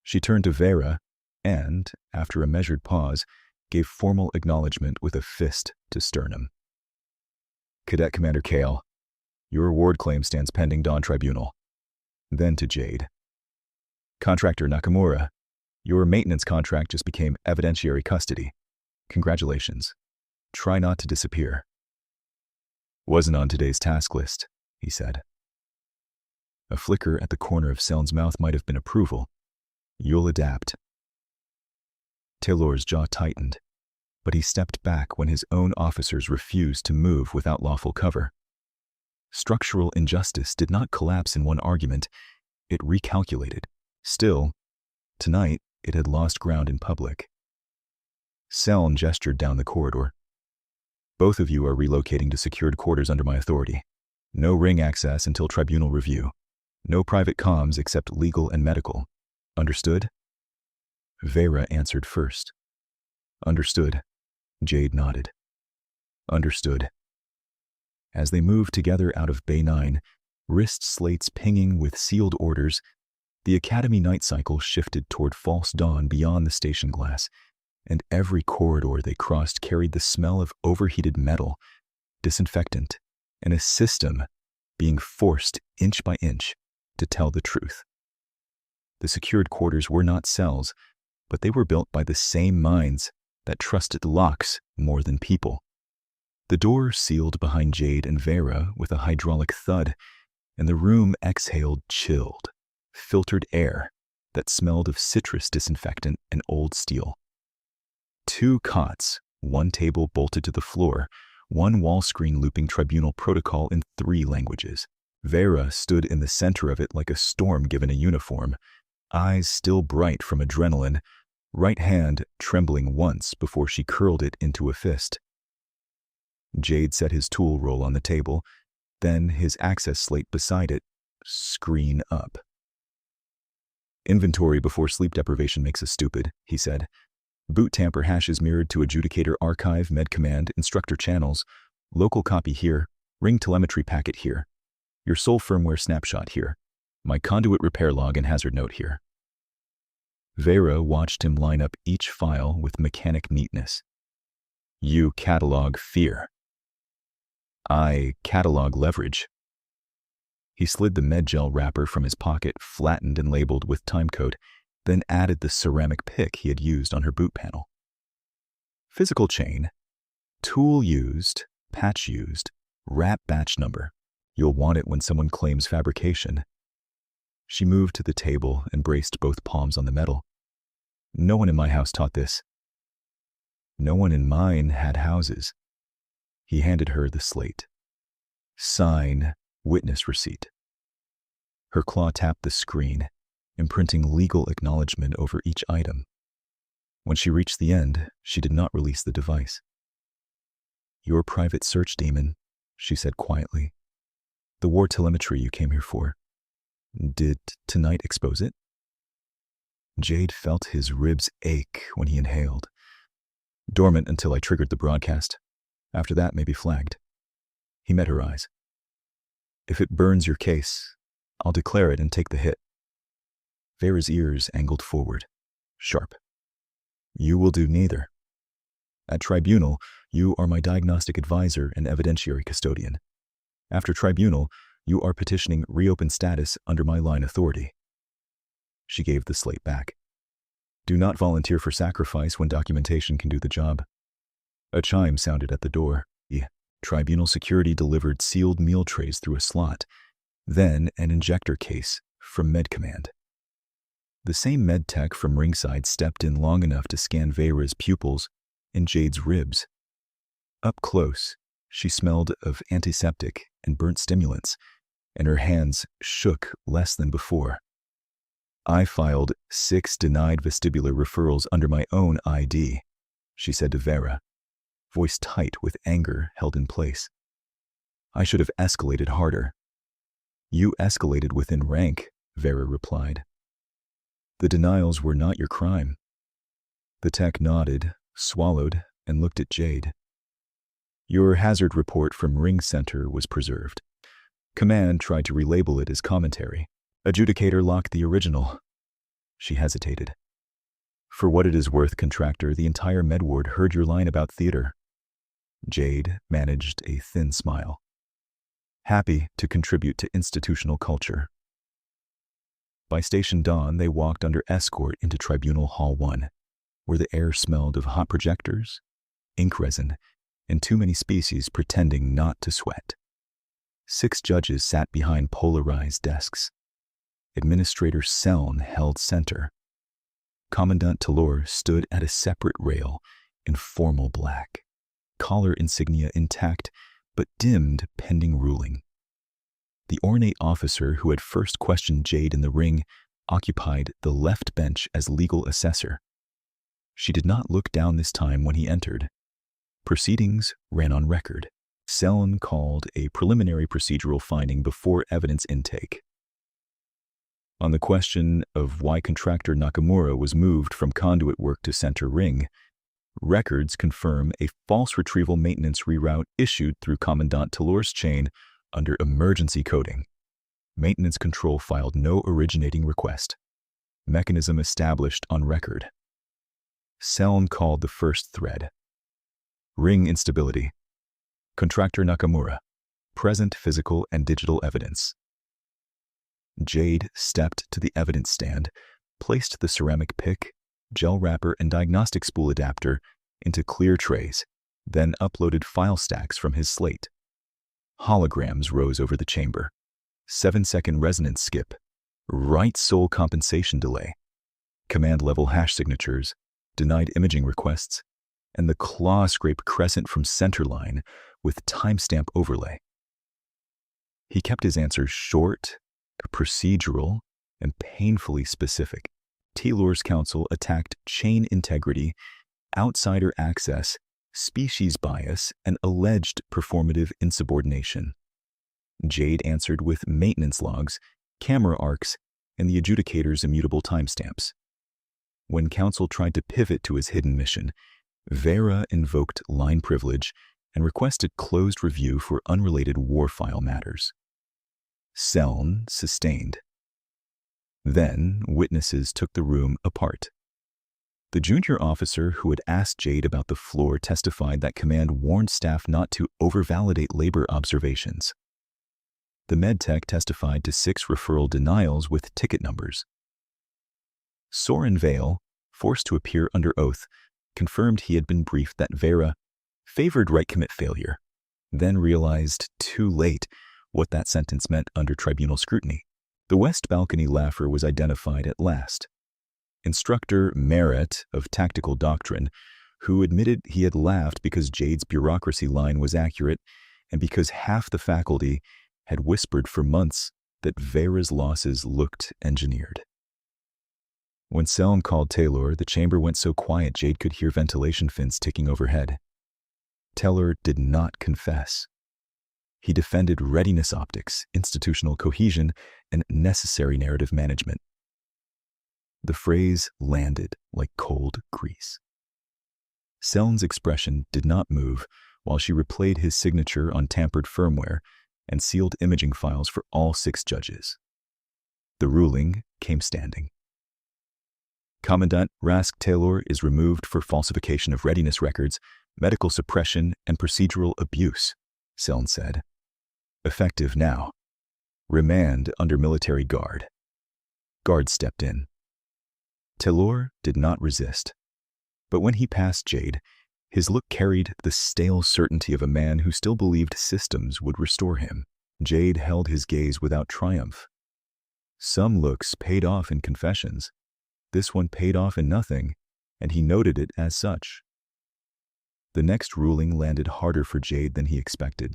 She turned to Vera and, after a measured pause, gave formal acknowledgement with a fist to sternum. "Cadet Commander Kale, your award claim stands pending Dawn Tribunal." Then to Jade. "Contractor Nakamura, your maintenance contract just became evidentiary custody. Congratulations. Try not to disappear." "Wasn't on today's task list," he said. A flicker at the corner of Seln's mouth might have been approval. "You'll adapt." Taylor's jaw tightened, but he stepped back when his own officers refused to move without lawful cover. Structural injustice did not collapse in one argument, it recalculated. Still, tonight it had lost ground in public. Seln gestured down the corridor. "Both of you are relocating to secured quarters under my authority. No ring access until tribunal review. No private comms except legal and medical. Understood?" Vera answered first. "Understood." Jade nodded. "Understood." As they moved together out of Bay 9, wrist slates pinging with sealed orders, the Academy night cycle shifted toward false dawn beyond the station glass, and every corridor they crossed carried the smell of overheated metal, disinfectant, and a system being forced inch by inch to tell the truth. The secured quarters were not cells, but they were built by the same minds that trusted locks more than people. The door sealed behind Jade and Vera with a hydraulic thud, and the room exhaled chilled, filtered air that smelled of citrus disinfectant and old steel. 2 cots, 1 table bolted to the floor, 1 wall screen looping tribunal protocol in 3 languages. Vera stood in the center of it like a storm given a uniform, eyes still bright from adrenaline, right hand trembling once before she curled it into a fist. Jade set his tool roll on the table, then his access slate beside it, screen up. "Inventory before sleep deprivation makes us stupid," he said. "Boot tamper hashes mirrored to adjudicator archive, med command, instructor channels, local copy here, ring telemetry packet here, your sole firmware snapshot here, my conduit repair log and hazard note here." Vera watched him line up each file with mechanic neatness. "You catalog fear. I catalog leverage." He slid the medgel wrapper from his pocket, flattened and labeled with timecode, then added the ceramic pick he had used on her boot panel. "Physical chain. Tool used, patch used, wrap batch number. You'll want it when someone claims fabrication." She moved to the table and braced both palms on the metal. "No one in my house taught this." "No one in mine had houses." He handed her the slate. "Sign witness receipt." Her claw tapped the screen, imprinting legal acknowledgement over each item. When she reached the end, she did not release the device. "Your private search demon," she said quietly. "The war telemetry you came here for. Did tonight expose it?" Jade felt his ribs ache when he inhaled. "Dormant until I triggered the broadcast. After that, maybe flagged." He met her eyes. "If it burns your case, I'll declare it and take the hit." Vera's ears angled forward, sharp. "You will do neither. At tribunal, you are my diagnostic advisor and evidentiary custodian. After tribunal, you are petitioning reopen status under my line authority." She gave the slate back. "Do not volunteer for sacrifice when documentation can do the job." A chime sounded at the door. Tribunal security delivered sealed meal trays through a slot, then an injector case from Med Command. The same med tech from ringside stepped in long enough to scan Vera's pupils and Jade's ribs. Up close, she smelled of antiseptic and burnt stimulants, and her hands shook less than before. "I filed 6 denied vestibular referrals under my own ID," she said to Vera, voice tight with anger held in place. "I should have escalated harder." "You escalated within rank," Vera replied. "The denials were not your crime." The tech nodded, swallowed, and looked at Jade. "Your hazard report from Ring Center was preserved. Command tried to relabel it as commentary. Adjudicator locked the original." She hesitated. "For what it is worth, contractor, the entire med ward heard your line about theater." Jade managed a thin smile. "Happy to contribute to institutional culture." By station dawn, they walked under escort into Tribunal Hall 1, where the air smelled of hot projectors, ink resin, and too many species pretending not to sweat. 6 judges sat behind polarized desks. Administrator Seln held center. Commandant Talor stood at a separate rail in formal black, collar insignia intact but dimmed pending ruling. The ornate officer who had first questioned Jade in the ring occupied the left bench as legal assessor. She did not look down this time when he entered. Proceedings ran on record. Seln called a preliminary procedural finding before evidence intake. On the question of why contractor Nakamura was moved from conduit work to center ring, Records confirm a false retrieval maintenance reroute issued through Commandant Taylor's chain under emergency coding. Maintenance control filed no originating request. Mechanism established on record. Seln called the first thread. Ring instability. Contractor Nakamura. Present physical and digital evidence. Jade stepped to the evidence stand, placed the ceramic pick, gel wrapper, and diagnostic spool adapter into clear trays, then uploaded file stacks from his slate. Holograms rose over the chamber. 7-second resonance skip. Right soul compensation delay. Command-level hash signatures. Denied imaging requests. And the claw scrape crescent from centerline with timestamp overlay. He kept his answers short, procedural, and painfully specific. Taylor's counsel attacked chain integrity, outsider access, species bias, and alleged performative insubordination. Jade answered with maintenance logs, camera arcs, and the adjudicator's immutable timestamps. When counsel tried to pivot to his hidden mission, Vera invoked line privilege and requested closed review for unrelated war file matters. Seln sustained. Then, witnesses took the room apart. The junior officer who had asked Jade about the floor testified that command warned staff not to overvalidate labor observations. The medtech testified to 6 referral denials with ticket numbers. Soren Vale, forced to appear under oath, confirmed he had been briefed that Vera favored right commit failure, then realized too late what that sentence meant under tribunal scrutiny. The West Balcony laugher was identified at last. Instructor Merritt of Tactical Doctrine, who admitted he had laughed because Jade's bureaucracy line was accurate and because half the faculty had whispered for months that Vera's losses looked engineered. When Seln called Taylor, the chamber went so quiet Jade could hear ventilation fins ticking overhead. Taylor did not confess. He defended readiness optics, institutional cohesion, and necessary narrative management. The phrase landed like cold grease. Seln's expression did not move while she replayed his signature on tampered firmware and sealed imaging files for all 6 judges. The ruling came standing. Commandant Rask Taylor is removed for falsification of readiness records, medical suppression, and procedural abuse, Seln said. Effective now. Remand under military guard. Guard stepped in. Taylor did not resist, but when he passed Jade, his look carried the stale certainty of a man who still believed systems would restore him. Jade held his gaze without triumph. Some looks paid off in confessions. This one paid off in nothing, and he noted it as such. The next ruling landed harder for Jade than he expected.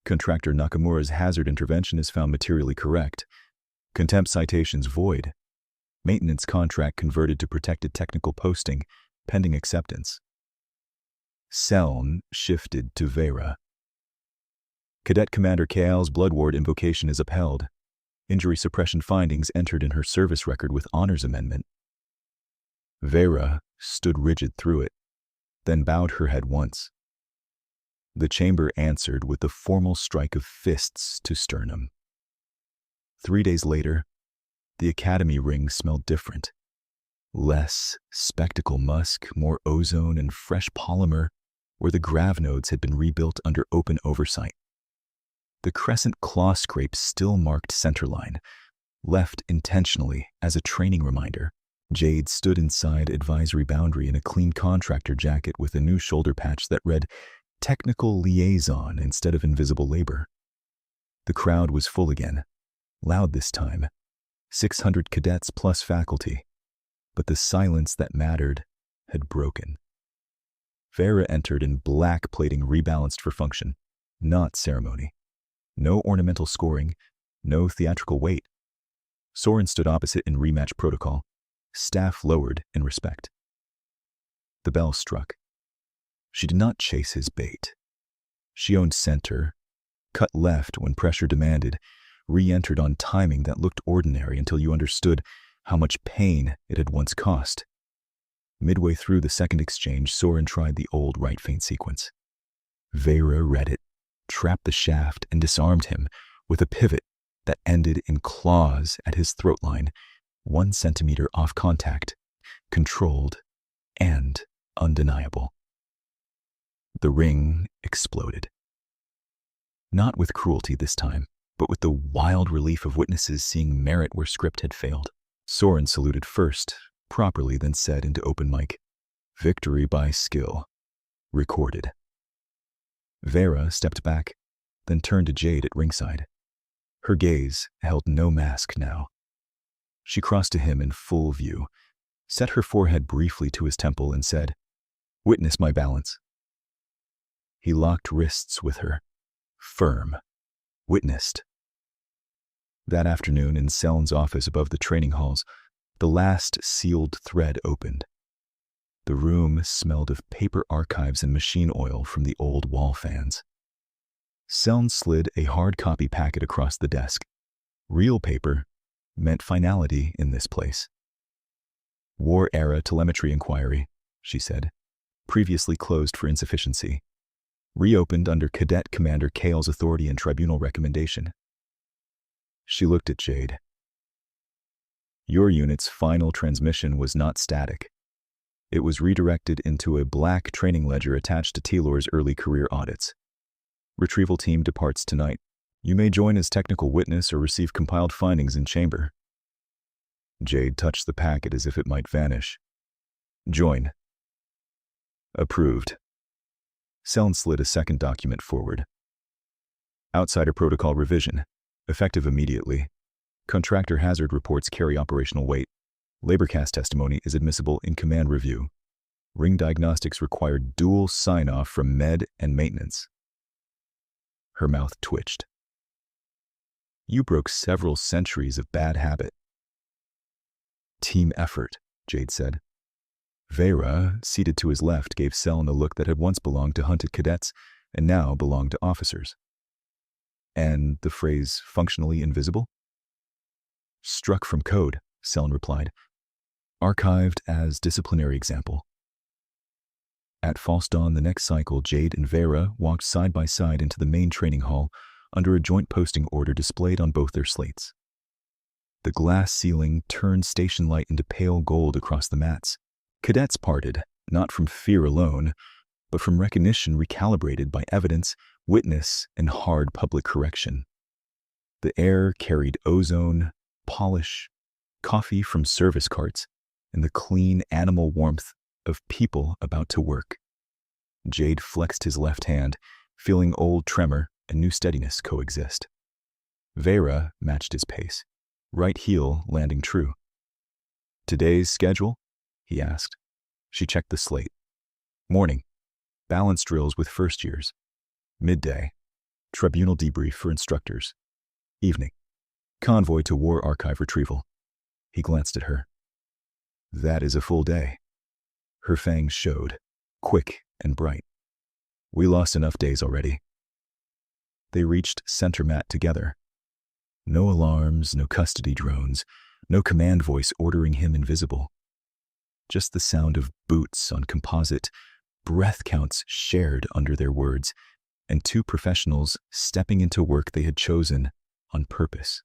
Contractor Nakamura's hazard intervention is found materially correct. Contempt citations void. Maintenance contract converted to protected technical posting, pending acceptance. Seln shifted to Vera. Cadet Commander Kael's Blood Ward invocation is upheld. Injury suppression findings entered in her service record with honors amendment. Vera stood rigid through it, then bowed her head once. The chamber answered with the formal strike of fists to sternum. 3 days later, the academy ring smelled different. Less spectacle musk, more ozone and fresh polymer, where the grav nodes had been rebuilt under open oversight. The crescent claw scrape still marked centerline, left intentionally as a training reminder. Jade stood inside advisory boundary in a clean contractor jacket with a new shoulder patch that read Technical Liaison instead of Invisible Labor. The crowd was full again, loud this time, 600 cadets plus faculty, but the silence that mattered had broken. Vera entered in black plating rebalanced for function, not ceremony. No ornamental scoring, no theatrical weight. Soren stood opposite in rematch protocol, staff lowered in respect. The bell struck. She did not chase his bait. She owned center, cut left when pressure demanded, re-entered on timing that looked ordinary until you understood how much pain it had once cost. Midway through the second exchange, Soren tried the old right feint sequence. Vera read it, trapped the shaft, and disarmed him with a pivot that ended in claws at his throat line, 1 centimeter off contact, controlled and undeniable. The ring exploded. Not with cruelty this time, but with the wild relief of witnesses seeing merit where script had failed. Soren saluted first, properly, then said into open mic, "Victory by skill. Recorded." Vera stepped back, then turned to Jade at ringside. Her gaze held no mask now. She crossed to him in full view, set her forehead briefly to his temple, and said, "Witness my balance." He locked wrists with her, firm, witnessed. That afternoon in Seln's office above the training halls, the last sealed thread opened. The room smelled of paper archives and machine oil from the old wall fans. Seln slid a hard copy packet across the desk. Real paper meant finality in this place. "War-era telemetry inquiry," she said, "previously closed for insufficiency. Reopened under Cadet Commander Kale's authority and tribunal recommendation." She looked at Jade. "Your unit's final transmission was not static. It was redirected into a black training ledger attached to Telor's early career audits. Retrieval team departs tonight. You may join as technical witness or receive compiled findings in chamber." Jade touched the packet as if it might vanish. "Join." "Approved." Seln slid a second document forward. "Outsider protocol revision. Effective immediately. Contractor hazard reports carry operational weight. Laborcast testimony is admissible in command review. Ring diagnostics require dual sign-off from med and maintenance." Her mouth twitched. "You broke several centuries of bad habit." "Team effort," Jade said. Vera, seated to his left, gave Seln a look that had once belonged to hunted cadets and now belonged to officers. "And the phrase functionally invisible?" "Struck from code," Seln replied. "Archived as disciplinary example." At false dawn the next cycle, Jade and Vera walked side by side into the main training hall under a joint posting order displayed on both their slates. The glass ceiling turned station light into pale gold across the mats. Cadets parted, not from fear alone, but from recognition recalibrated by evidence, witness, and hard public correction. The air carried ozone, polish, coffee from service carts, and the clean animal warmth of people about to work. Jade flexed his left hand, feeling old tremor and new steadiness coexist. Vera matched his pace, right heel landing true. "Today's schedule?" he asked. She checked the slate. "Morning, balance drills with first years. Midday, tribunal debrief for instructors. Evening, convoy to war archive retrieval." He glanced at her. "That is a full day." Her fangs showed, quick and bright. "We lost enough days already." They reached center mat together. No alarms, no custody drones, no command voice ordering him invisible. Just the sound of boots on composite, breath counts shared under their words, and 2 professionals stepping into work they had chosen on purpose.